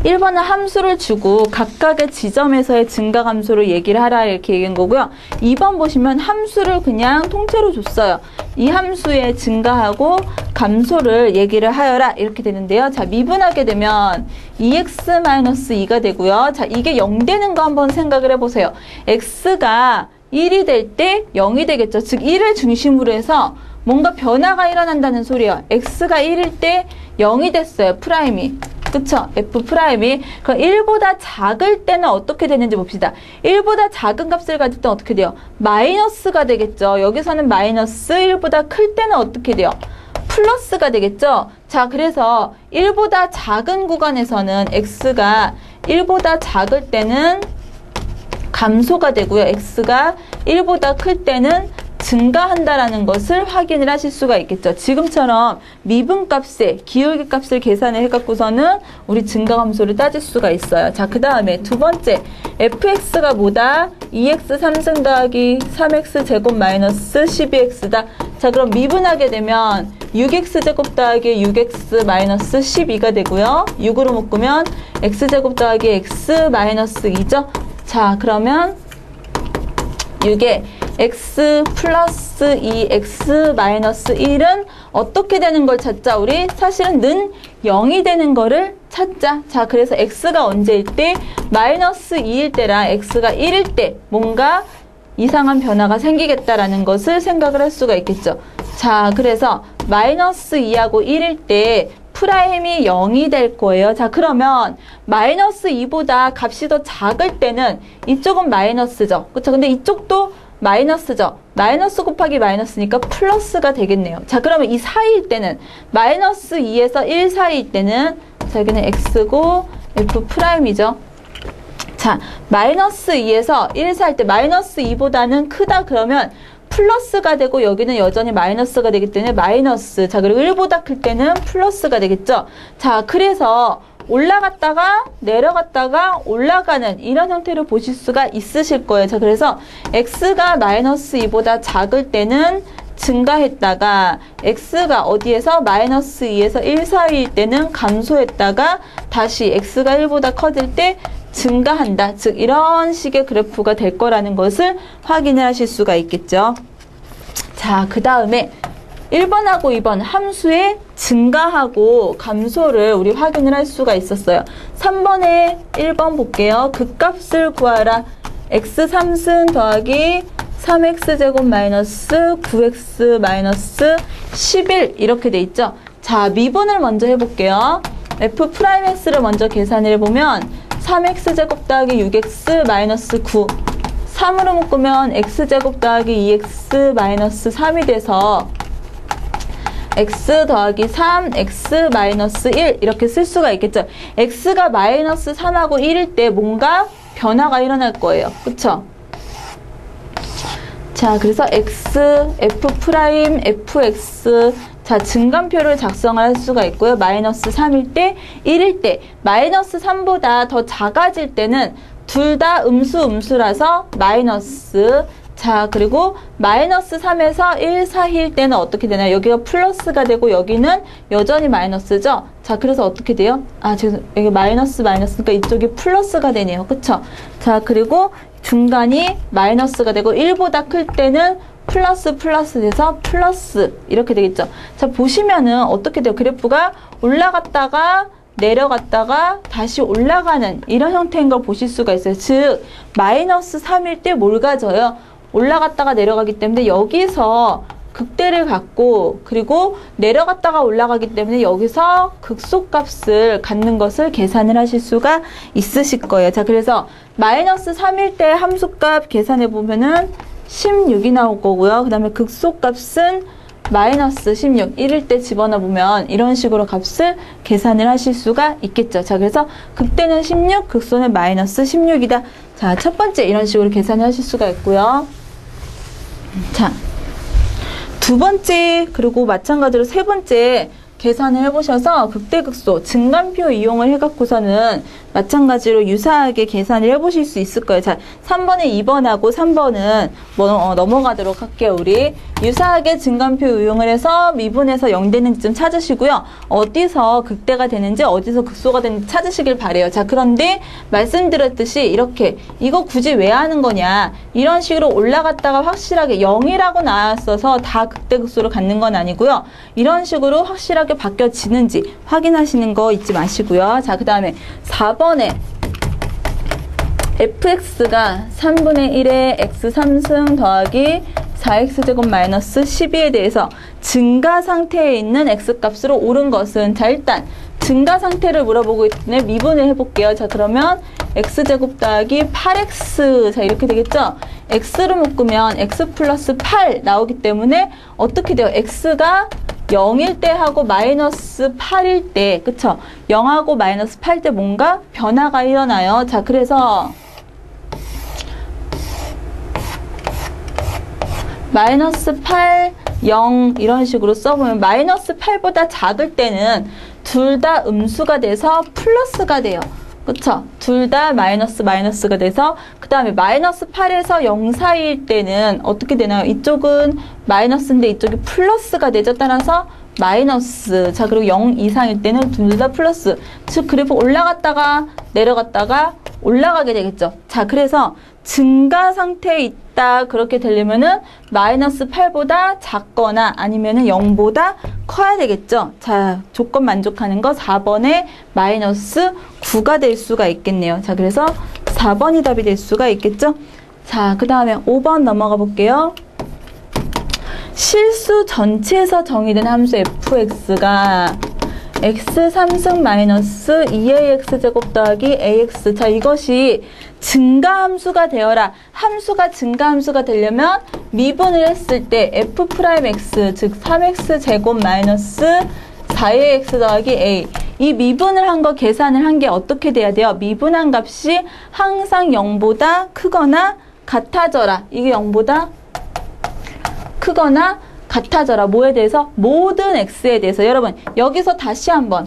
1번은 함수를 주고 각각의 지점에서의 증가 감소를 얘기를 하라 이렇게 얘기한 거고요. 2번 보시면 함수를 그냥 통째로 줬어요. 이 함수의 증가하고 감소를 얘기를 하여라 이렇게 되는데요. 자, 미분하게 되면 2x-2가 되고요. 자, 이게 0 되는 거 한번 생각을 해보세요. x가 1이 될 때 0이 되겠죠. 즉 1을 중심으로 해서 뭔가 변화가 일어난다는 소리예요. x가 1일 때 0이 됐어요. 프라임이. 그쵸? f 프라임이. 그럼 1보다 작을 때는 어떻게 되는지 봅시다. 1보다 작은 값을 가질 때는 어떻게 돼요? 마이너스가 되겠죠. 여기서는 마이너스, 1보다 클 때는 어떻게 돼요? 플러스가 되겠죠. 자, 그래서 1보다 작은 구간에서는 x가 1보다 작을 때는 감소가 되고요. x가 1보다 클 때는 증가한다라는 것을 확인을 하실 수가 있겠죠. 지금처럼 미분값에 기울기 값을 계산을 해갖고서는 우리 증가감소를 따질 수가 있어요. 자, 그 다음에 두 번째 fx가 뭐다? 2x 3승 더하기 3x 제곱 마이너스 12x다. 자, 그럼 미분하게 되면 6x 제곱 더하기 6x 마이너스 12가 되고요. 6으로 묶으면 x제곱 더하기 x 마이너스 2죠. 자, 그러면 6에 x 플러스 2x 마이너스 1은 어떻게 되는 걸 찾자? 우리 사실은 는 0이 되는 거를 찾자. 자, 그래서 x가 언제일 때? 마이너스 2일 때랑 x가 1일 때 뭔가 이상한 변화가 생기겠다라는 것을 생각을 할 수가 있겠죠. 자, 그래서 마이너스 2하고 1일 때 프라임이 0이 될 거예요. 자, 그러면 마이너스 2보다 값이 더 작을 때는 이쪽은 마이너스죠. 그렇죠? 근데 이쪽도 마이너스죠. 마이너스 곱하기 마이너스니까 플러스가 되겠네요. 자, 그러면 이 사이일 때는 마이너스 2에서 1 사이일 때는 자, 여기는 x고 f 프라임이죠. 자, 마이너스 2에서 1 사이일 때 마이너스 2보다는 크다 그러면 플러스가 되고 여기는 여전히 마이너스가 되기 때문에 마이너스. 자, 그리고 1보다 클 때는 플러스가 되겠죠. 자, 그래서 올라갔다가 내려갔다가 올라가는 이런 형태로 보실 수가 있으실 거예요. 자, 그래서 x가 마이너스 2보다 작을 때는 증가했다가 x가 어디에서 마이너스 2에서 1 사이일 때는 감소했다가 다시 x가 1보다 커질 때 증가한다. 즉 이런 식의 그래프가 될 거라는 것을 확인을 하실 수가 있겠죠. 자, 그 다음에 1번하고 2번 함수의 증가하고 감소를 우리 확인을 할 수가 있었어요. 3번에 1번 볼게요. 그 값을 구하라. x 3승 더하기 3x제곱 마이너스 9x 마이너스 11 이렇게 돼 있죠. 자, 미분을 먼저 해볼게요. f 프라임 x를 먼저 계산을 해보면 3x제곱 더하기 6x 마이너스 9 3으로 묶으면 x제곱 더하기 2x 마이너스 3이 돼서 x 더하기 3, x 마이너스 1 이렇게 쓸 수가 있겠죠. x가 마이너스 3하고 1일 때 뭔가 변화가 일어날 거예요. 그쵸? 자, 그래서 x, f 프라임, fx 자, 증감표를 작성을 할 수가 있고요. 마이너스 3일 때, 1일 때, 마이너스 3보다 더 작아질 때는 둘 다 음수라서 마이너스. 자, 그리고 마이너스 3에서 1 사이일 때는 어떻게 되나요? 여기가 플러스가 되고 여기는 여전히 마이너스죠? 자, 그래서 어떻게 돼요? 아, 지금 여기 마이너스니까 이쪽이 플러스가 되네요. 그쵸? 자, 그리고 중간이 마이너스가 되고 1보다 클 때는 플러스 돼서 플러스 이렇게 되겠죠. 자, 보시면은 어떻게 돼요? 그래프가 올라갔다가 내려갔다가 다시 올라가는 이런 형태인 걸 보실 수가 있어요. 즉 마이너스 3일 때 뭘 가져요? 올라갔다가 내려가기 때문에 여기서 극대를 갖고 그리고 내려갔다가 올라가기 때문에 여기서 극소값을 갖는 것을 계산을 하실 수가 있으실 거예요. 자, 그래서 마이너스 3일 때 함수값 계산해 보면은 16이 나올 거고요. 그 다음에 극소값은 마이너스 16, 1일 때 집어넣어 보면 이런 식으로 값을 계산을 하실 수가 있겠죠. 자, 그래서 극대는 16, 극소는 마이너스 16이다. 자, 첫 번째 이런 식으로 계산을 하실 수가 있고요. 자, 두 번째, 그리고 마찬가지로 세 번째 계산을 해보셔서 극대극소 증간표 이용을 해갖고서는 마찬가지로 유사하게 계산을 해보실 수 있을 거예요. 자, 3번에 2번하고 3번은 넘어가도록 할게요. 우리 유사하게 증간표 이용을 해서 미분에서 0 되는지 좀 찾으시고요. 어디서 극대가 되는지 어디서 극소가 되는지 찾으시길 바래요. 자, 그런데 말씀드렸듯이 이렇게 이거 굳이 왜 하는 거냐, 이런 식으로 올라갔다가 확실하게 0이라고 나왔어서 다 극대극소를 갖는 건 아니고요. 이런 식으로 확실하게 바뀌어지는지 확인하시는 거 잊지 마시고요. 자, 그 다음에 4번에 fx가 3분의 1의 x 3승 더하기 4x제곱 마이너스 12에 대해서 증가 상태에 있는 x값으로 옳은 것은, 자, 일단 증가 상태를 물어보고 있는데 미분을 해볼게요. 자, 그러면 x제곱 더하기 8x, 자, 이렇게 되겠죠? x를 묶으면 x 플러스 8 나오기 때문에 어떻게 돼요? x가 0일 때 하고 마이너스 8일 때, 그쵸? 0하고 마이너스 8 때 뭔가 변화가 일어나요. 자, 그래서 마이너스 8, 0 이런 식으로 써보면 마이너스 8보다 작을 때는 둘 다 음수가 돼서 플러스가 돼요. 그쵸? 둘 다 마이너스가 돼서, 그 다음에 마이너스 8에서 0 사이일 때는 어떻게 되나요? 이쪽은 마이너스인데 이쪽이 플러스가 되죠. 따라서 마이너스. 자, 그리고 0 이상일 때는 둘 다 플러스. 즉, 그래프 올라갔다가 내려갔다가 올라가게 되겠죠. 자, 그래서 증가 상태에 있다, 그렇게 되려면은 마이너스 8보다 작거나 아니면은 0보다 커야 되겠죠. 자, 조건 만족하는 거 4번에 마이너스 9가 될 수가 있겠네요. 자, 그래서 4번이 답이 될 수가 있겠죠. 자, 그 다음에 5번 넘어가 볼게요. 실수 전체에서 정의된 함수 fx가 x 3승 마이너스 2ax제곱 더하기 ax. 자, 이것이 증가함수가 되어라. 함수가 증가함수가 되려면 미분을 했을 때 f'x, 즉 3x제곱 마이너스 4ax 더하기 a. 이 미분을 한 거, 계산을 한 게 어떻게 돼야 돼요? 미분한 값이 항상 0보다 크거나 같아져라. 이게 0보다 크거나 같아져라. 뭐에 대해서? 모든 x에 대해서. 여러분, 여기서 다시 한번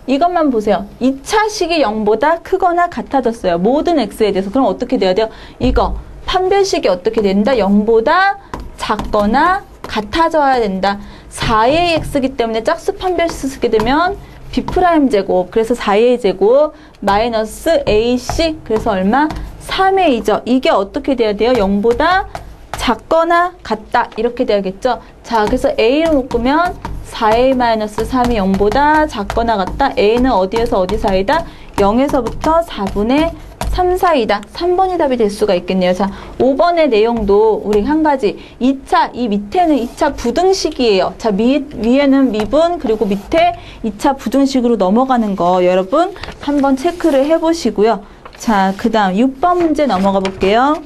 이것만 보세요. 2차식이 0보다 크거나 같아졌어요. 모든 x에 대해서. 그럼 어떻게 돼야 돼요? 이거 판별식이 어떻게 된다? 0보다 작거나 같아져야 된다. 4의 x이기 때문에 짝수 판별식 쓰게 되면 b'제곱, 그래서 4의 제곱 마이너스 ac, 그래서 얼마? 3의 2죠. 이게 어떻게 돼야 돼요? 0보다 작거나 같다, 이렇게 돼야겠죠. 자, 그래서 a를 묶으면 4a-3이 0보다 작거나 같다. a는 어디에서 어디 사이다? 0에서부터 4분의 3 사이다. 3번이 답이 될 수가 있겠네요. 자, 5번의 내용도 우리 한 가지 2차, 이 밑에는 2차 부등식이에요. 자, 위에는 미분, 그리고 밑에 2차 부등식으로 넘어가는 거 여러분 한번 체크를 해보시고요. 자, 그 다음 6번 문제 넘어가 볼게요.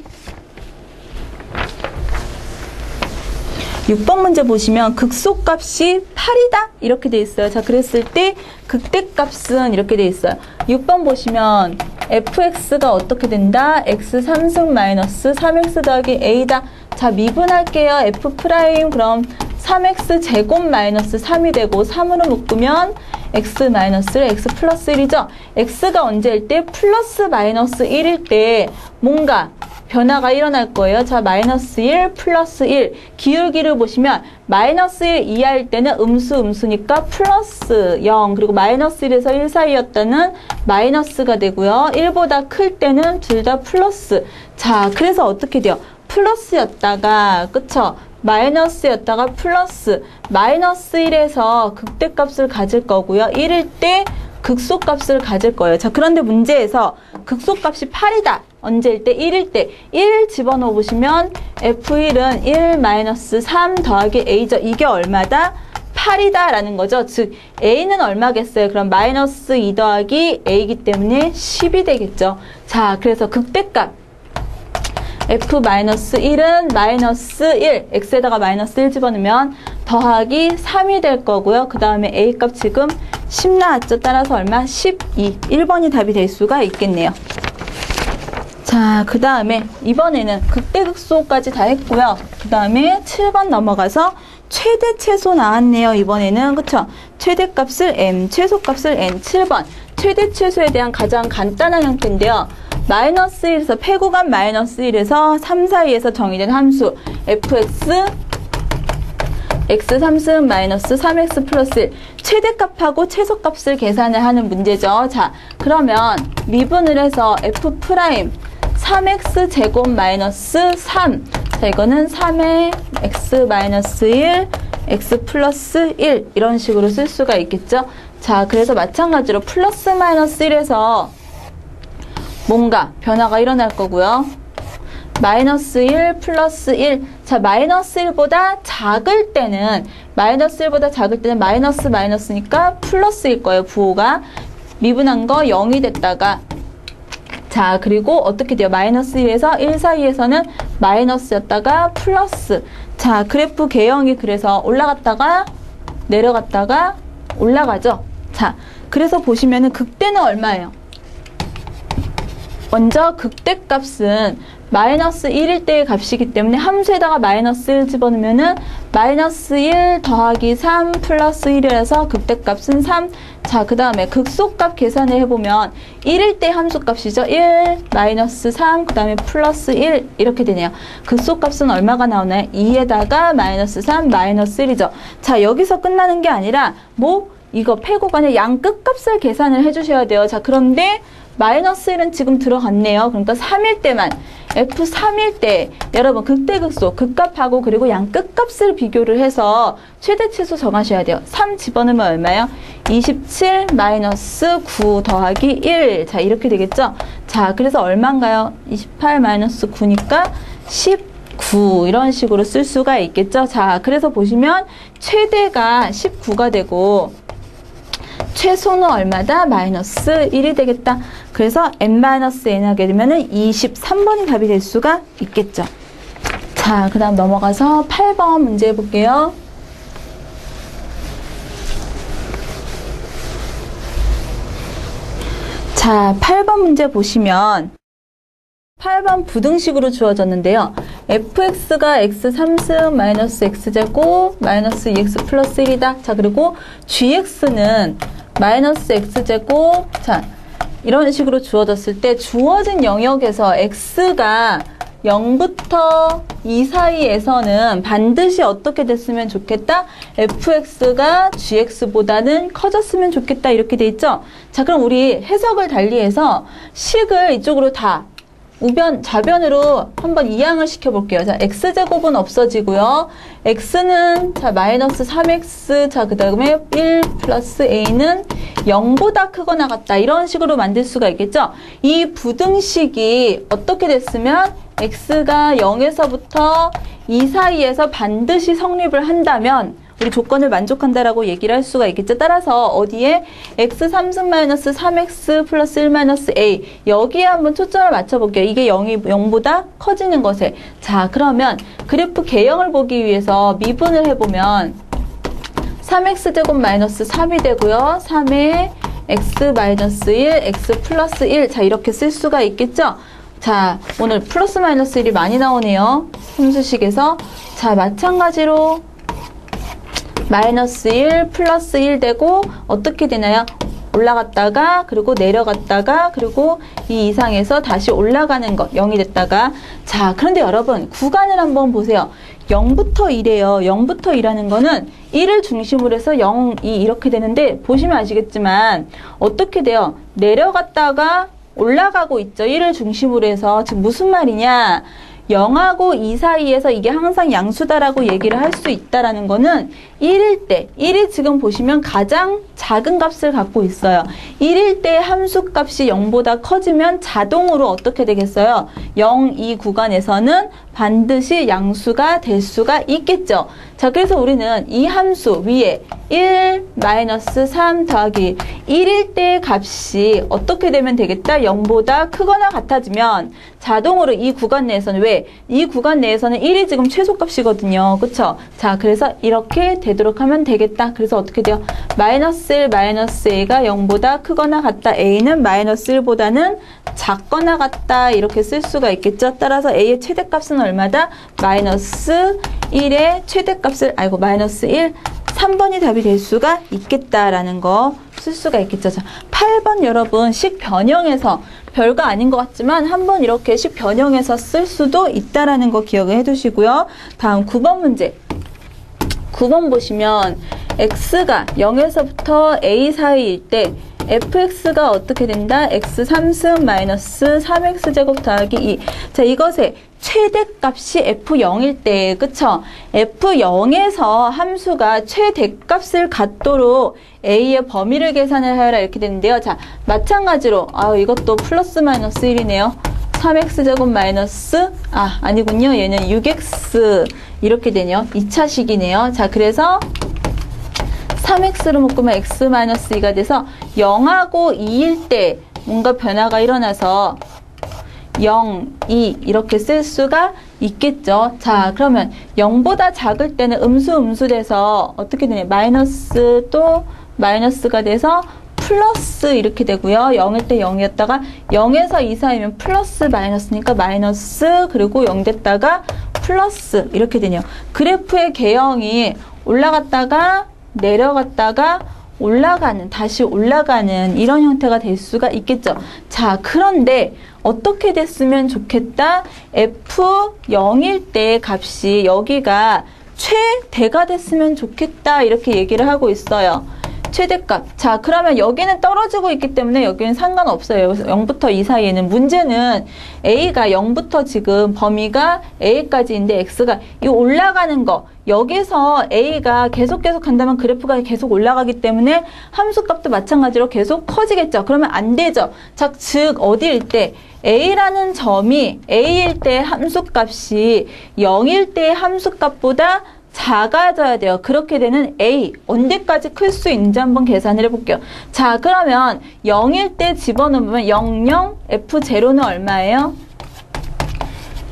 6번 문제 보시면 극소값이 8이다 이렇게 돼 있어요. 자, 그랬을 때 극대값은 이렇게 돼 있어요. 6번 보시면 fx가 어떻게 된다? x 3승 마이너스 3x 더하기 a다. 자, 미분할게요. f 프라임 그럼 3x 제곱 마이너스 3이 되고 3으로 묶으면 x 마이너스 x 플러스 1이죠. x가 언제일 때? 플러스 마이너스 1일 때 뭔가 변화가 일어날 거예요. 자, 마이너스 1 플러스 1 기울기를 보시면 마이너스 1 이하일 때는 음수니까 플러스 0, 그리고 마이너스 1에서 1 사이였다는 마이너스가 되고요. 1보다 클 때는 둘 다 플러스. 자, 그래서 어떻게 돼요? 플러스였다가, 그쵸? 마이너스였다가 플러스, 마이너스 1에서 극대값을 가질 거고요. 1일 때 극소값을 가질 거예요. 자, 그런데 문제에서 극소값이 8이다. 언제일 때? 1일 때. 1 집어넣어 보시면 F1은 1-3 더하기 A죠. 이게 얼마다? 8이다 라는 거죠. 즉 A는 얼마겠어요? 그럼 마이너스 2 더하기 A이기 때문에 10이 되겠죠. 자, 그래서 극대값 f-1은 마이너스 1, x에다가 마이너스 1 집어넣으면 더하기 3이 될 거고요. 그 다음에 a 값 지금 10 나왔죠. 따라서 얼마? 12. 1번이 답이 될 수가 있겠네요. 자, 그 다음에 이번에는 극대극소까지 다 했고요. 그 다음에 7번 넘어가서 최대 최소 나왔네요. 이번에는 그쵸? 최대값을 m, 최소값을 n. 7번 최대 최소에 대한 가장 간단한 형태인데요. 마이너스 1에서 폐구간 마이너스 1에서 3 사이에서 정의된 함수 fx x3승 마이너스 3x 플러스 1 최대값하고 최소값을 계산을 하는 문제죠. 자, 그러면 미분을 해서 f 프라임 3x 제곱 마이너스 3. 자, 이거는 3의 x 마이너스 1, x 플러스 1 이런 식으로 쓸 수가 있겠죠. 자, 그래서 마찬가지로 플러스 마이너스 1에서 뭔가 변화가 일어날 거고요. 마이너스 1 플러스 1. 자, 마이너스 1보다 작을 때는 마이너스니까 플러스일 거예요. 부호가 미분한 거 0이 됐다가 자, 그리고 어떻게 돼요? 마이너스 1에서 1 사이에서는 마이너스였다가 플러스. 자, 그래프 개형이 그래서 올라갔다가 내려갔다가 올라가죠. 자, 그래서 보시면은 극대는 얼마예요? 먼저 극대값은 마이너스 1일 때의 값이기 때문에 함수에다가 마이너스 1 집어넣으면은 마이너스 1 더하기 3 플러스 1이라서 극대값은 3. 자, 그 다음에 극소값 계산을 해보면 1일 때 함수값이죠. 1 마이너스 3 그 다음에 플러스 1 이렇게 되네요. 극소값은 얼마가 나오나요? 2에다가 마이너스 3 마이너스 1이죠. 자, 여기서 끝나는 게 아니라 이거 폐구간의 양 끝값을 계산을 해주셔야 돼요. 자, 그런데 마이너스 1은 지금 들어갔네요. 그러니까 3일 때만 F3일 때 여러분 극대극소 극값하고 그리고 양 끝값을 비교를 해서 최대 최소 정하셔야 돼요. 3 집어넣으면 얼마예요? 27 마이너스 9 더하기 1. 자, 이렇게 되겠죠? 자, 그래서 얼마인가요? 28 마이너스 9니까 19 이런 식으로 쓸 수가 있겠죠? 자, 그래서 보시면 최대가 19가 되고 최소는 얼마다? 마이너스 1이 되겠다. 그래서 n-n 하게 되면은 23번이 답이 될 수가 있겠죠. 자, 그 다음 넘어가서 8번 문제 해볼게요. 자, 8번 문제 보시면 8번 부등식으로 주어졌는데요. fx가 x3승 마이너스 x제곱 마이너스 2x 플러스 1이다. 자, 그리고 gx는 마이너스 x제곱. 자, 이런 식으로 주어졌을 때 주어진 영역에서 x가 0부터 2 사이에서는 반드시 어떻게 됐으면 좋겠다? fx가 gx보다는 커졌으면 좋겠다. 이렇게 돼 있죠? 자, 그럼 우리 해석을 달리해서 식을 이쪽으로 다 좌변으로 한번 이항을 시켜볼게요. 자, x제곱은 없어지고요. x는 자 마이너스 3x 자 그 다음에 1 플러스 a는 0보다 크거나 같다. 이런 식으로 만들 수가 있겠죠. 이 부등식이 어떻게 됐으면 x가 0에서부터 2 사이에서 반드시 성립을 한다면 우리 조건을 만족한다라고 얘기를 할 수가 있겠죠. 따라서 어디에 x3승 마이너스 3x 플러스 1 마이너스 a 여기에 한번 초점을 맞춰볼게요. 이게 0보다 커지는 것에. 자, 그러면 그래프 개형을 보기 위해서 미분을 해보면 3x제곱 마이너스 3이 되고요. 3에 x 마이너스 1, x 플러스 1. 자, 이렇게 쓸 수가 있겠죠. 자, 오늘 플러스 마이너스 1이 많이 나오네요. 함수식에서. 자, 마찬가지로 마이너스 1 플러스 1 되고 어떻게 되나요? 올라갔다가 그리고 내려갔다가 그리고 이 이상에서 다시 올라가는 것 0이 됐다가. 자, 그런데 여러분 구간을 한번 보세요. 0부터 2래요. 0부터 2라는 거는 1을 중심으로 해서 0, 2 이렇게 되는데 보시면 아시겠지만 어떻게 돼요? 내려갔다가 올라가고 있죠. 1을 중심으로 해서. 지금 무슨 말이냐? 0하고 2 사이에서 이게 항상 양수다라고 얘기를 할 수 있다라는 거는 1일 때, 1이 지금 보시면 가장 작은 값을 갖고 있어요. 1일 때 함수값이 0보다 커지면 자동으로 어떻게 되겠어요? 0, 2 구간에서는 반드시 양수가 될 수가 있겠죠. 자, 그래서 우리는 이 함수 위에 1 마이너스 3 더하기 1일 때의 값이 어떻게 되면 되겠다? 0보다 크거나 같아지면 자동으로 이 구간 내에서는 왜? 이 구간 내에서는 1이 지금 최소값이거든요. 그쵸? 자, 그래서 이렇게 되도록 하면 되겠다. 그래서 어떻게 돼요? 마이너스 1 마이너스 a가 0보다 크거나 같다. a는 마이너스 1보다는 작거나 같다. 이렇게 쓸 수가 있겠죠. 따라서 a의 최대값은 얼마다? 마이너스 1의 최대값을 마이너스 1 3번이 답이 될 수가 있겠다라는 거 쓸 수가 있겠죠. 자, 8번 여러분 식 변형해서 별거 아닌 것 같지만 한번 이렇게 식 변형해서 쓸 수도 있다라는 거 기억을 해두시고요. 다음 9번 문제. 9번 보시면 x가 0에서부터 a 사이일 때 fx가 어떻게 된다? x 3승 마이너스 3x제곱 더하기 2. 자, 이것의 최대값이 f0일 때, 그쵸? f0에서 함수가 최대값을 갖도록 a의 범위를 계산을 하여라 이렇게 되는데요. 자, 마찬가지로 이것도 플러스 마이너스 1이네요. 3x제곱 마이너스 아니군요. 얘는 6x 이렇게 되네요. 2차 식이네요. 자, 그래서 3x로 묶으면 x-2가 돼서 0하고 2일 때 뭔가 변화가 일어나서 0, 2 이렇게 쓸 수가 있겠죠. 자, 그러면 0보다 작을 때는 음수 돼서 어떻게 되냐? 마이너스 또 마이너스가 돼서 플러스 이렇게 되고요. 0일 때 0이었다가 0에서 2 사이면 플러스 마이너스니까 마이너스 그리고 0 됐다가 플러스 이렇게 되네요. 그래프의 개형이 올라갔다가 내려갔다가 올라가는, 다시 올라가는 이런 형태가 될 수가 있겠죠. 자, 그런데 어떻게 됐으면 좋겠다? f0일 때 값이 여기가 최대가 됐으면 좋겠다 이렇게 얘기를 하고 있어요. 최대값. 자, 그러면 여기는 떨어지고 있기 때문에 여기는 상관없어요. 여기서 0부터 2 사이에는. 문제는 a가 0부터 지금 범위가 a까지인데 x가 이 올라가는 거, 여기서 a가 계속 간다면 그래프가 계속 올라가기 때문에 함수값도 마찬가지로 계속 커지겠죠. 그러면 안 되죠. 자, 즉 어디일 때 a라는 점이 a일 때 함수값이 0일 때 함수값보다 작아져야 돼요. 그렇게 되는 a 언제까지 클 수 있는지 한번 계산을 해볼게요. 자, 그러면 0일 때 집어넣으면 00 f0는 얼마예요?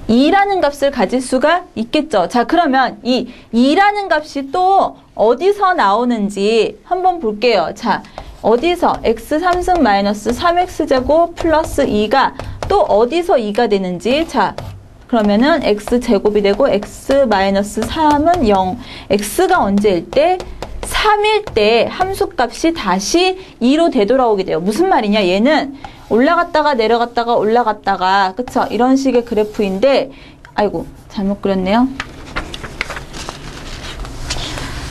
2라는 값을 가질 수가 있겠죠. 자, 그러면 이 2라는 값이 또 어디서 나오는지 한번 볼게요. 자, 어디서 x 3승 마이너스 3x제곱 플러스 2가 또 어디서 2가 되는지. 자, 그러면은 x제곱이 되고 x 마이너스 3은 0. x가 언제일 때? 3일 때 함수값이 다시 2로 되돌아오게 돼요. 무슨 말이냐? 얘는 올라갔다가 내려갔다가 올라갔다가, 그쵸? 이런 식의 그래프인데, 아이고, 잘못 그렸네요.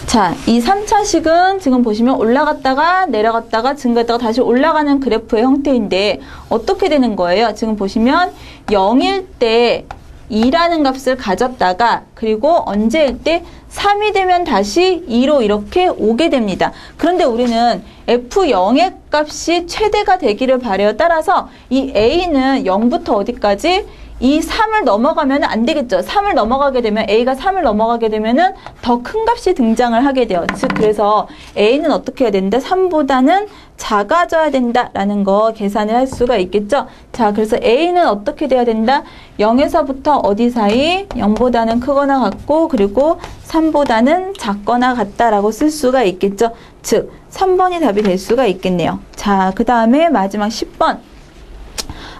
자, 이 3차식은 지금 보시면 올라갔다가 내려갔다가 증가했다가 다시 올라가는 그래프의 형태인데, 어떻게 되는 거예요? 지금 보시면 0일 때 2라는 값을 가졌다가 그리고 언제일 때 3이 되면 다시 2로 이렇게 오게 됩니다. 그런데 우리는 f0의 값이 최대가 되기를 바래요. 따라서 이 a는 0부터 어디까지? 이 3을 넘어가면 안 되겠죠. 3을 넘어가게 되면 a가 3을 넘어가게 되면은 더 큰 값이 등장을 하게 돼요. 즉 그래서 a는 어떻게 해야 된다? 3보다는 작아져야 된다라는 거 계산을 할 수가 있겠죠. 자, 그래서 a는 어떻게 돼야 된다? 0에서부터 어디 사이? 0보다는 크거나 같고 그리고 3보다는 작거나 같다라고 쓸 수가 있겠죠. 즉 3번이 답이 될 수가 있겠네요. 자, 그 다음에 마지막 10번.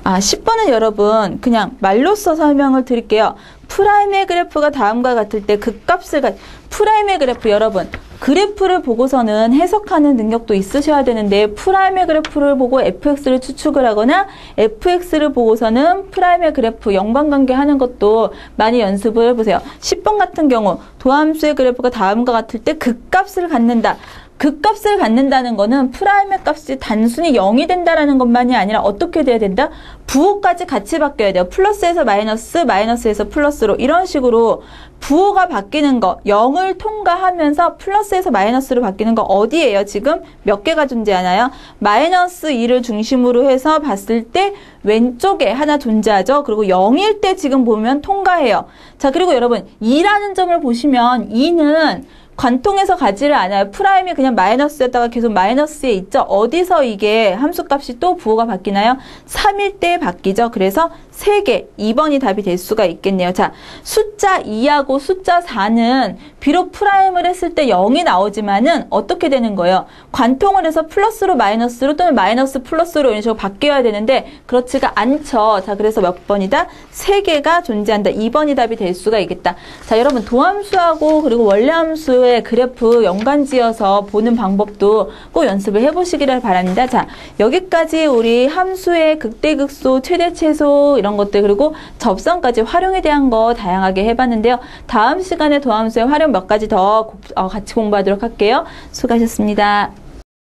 10번은 여러분 그냥 말로써 설명을 드릴게요. 프라임의 그래프가 다음과 같을 때 그 값을 프라임의 그래프 여러분 그래프를 보고서는 해석하는 능력도 있으셔야 되는데 프라임의 그래프를 보고 fx를 추측을 하거나 fx를 보고서는 프라임의 그래프 연관관계 하는 것도 많이 연습을 해보세요. 10번 같은 경우 도함수의 그래프가 다음과 같을 때 그 값을 갖는다. 극값을 갖는다는 거는 프라임의 값이 단순히 0이 된다라는 것만이 아니라 어떻게 돼야 된다? 부호까지 같이 바뀌어야 돼요. 플러스에서 마이너스, 마이너스에서 플러스로 이런 식으로 부호가 바뀌는 거 0을 통과하면서 플러스에서 마이너스로 바뀌는 거 어디예요? 지금 몇 개가 존재하나요? 마이너스 2를 중심으로 해서 봤을 때 왼쪽에 하나 존재하죠. 그리고 0일 때 지금 보면 통과해요. 자, 그리고 여러분 2라는 점을 보시면 2는 관통해서 가지를 않아요. 프라임이 그냥 마이너스였다가 계속 마이너스에 있죠. 어디서 이게 함수값이 또 부호가 바뀌나요? 3일 때 바뀌죠. 그래서 3개, 2번이 답이 될 수가 있겠네요. 자, 숫자 2하고 숫자 4는 비록 프라임을 했을 때 0이 나오지만은 어떻게 되는 거예요? 관통을 해서 플러스로 마이너스로 또는 마이너스 플러스로 이런 식으로 바뀌어야 되는데 그렇지가 않죠. 자, 그래서 몇 번이다? 3개가 존재한다. 2번이 답이 될 수가 있겠다. 자, 여러분 도함수하고 그리고 원래함수의 그래프 연관지어서 보는 방법도 꼭 연습을 해보시기를 바랍니다. 자, 여기까지 우리 함수의 극대극소, 최대최소 이런 것들 그리고 접선까지 활용에 대한 거 다양하게 해봤는데요. 다음 시간에 도함수의 활용 몇 가지 더 같이 공부하도록 할게요. 수고하셨습니다.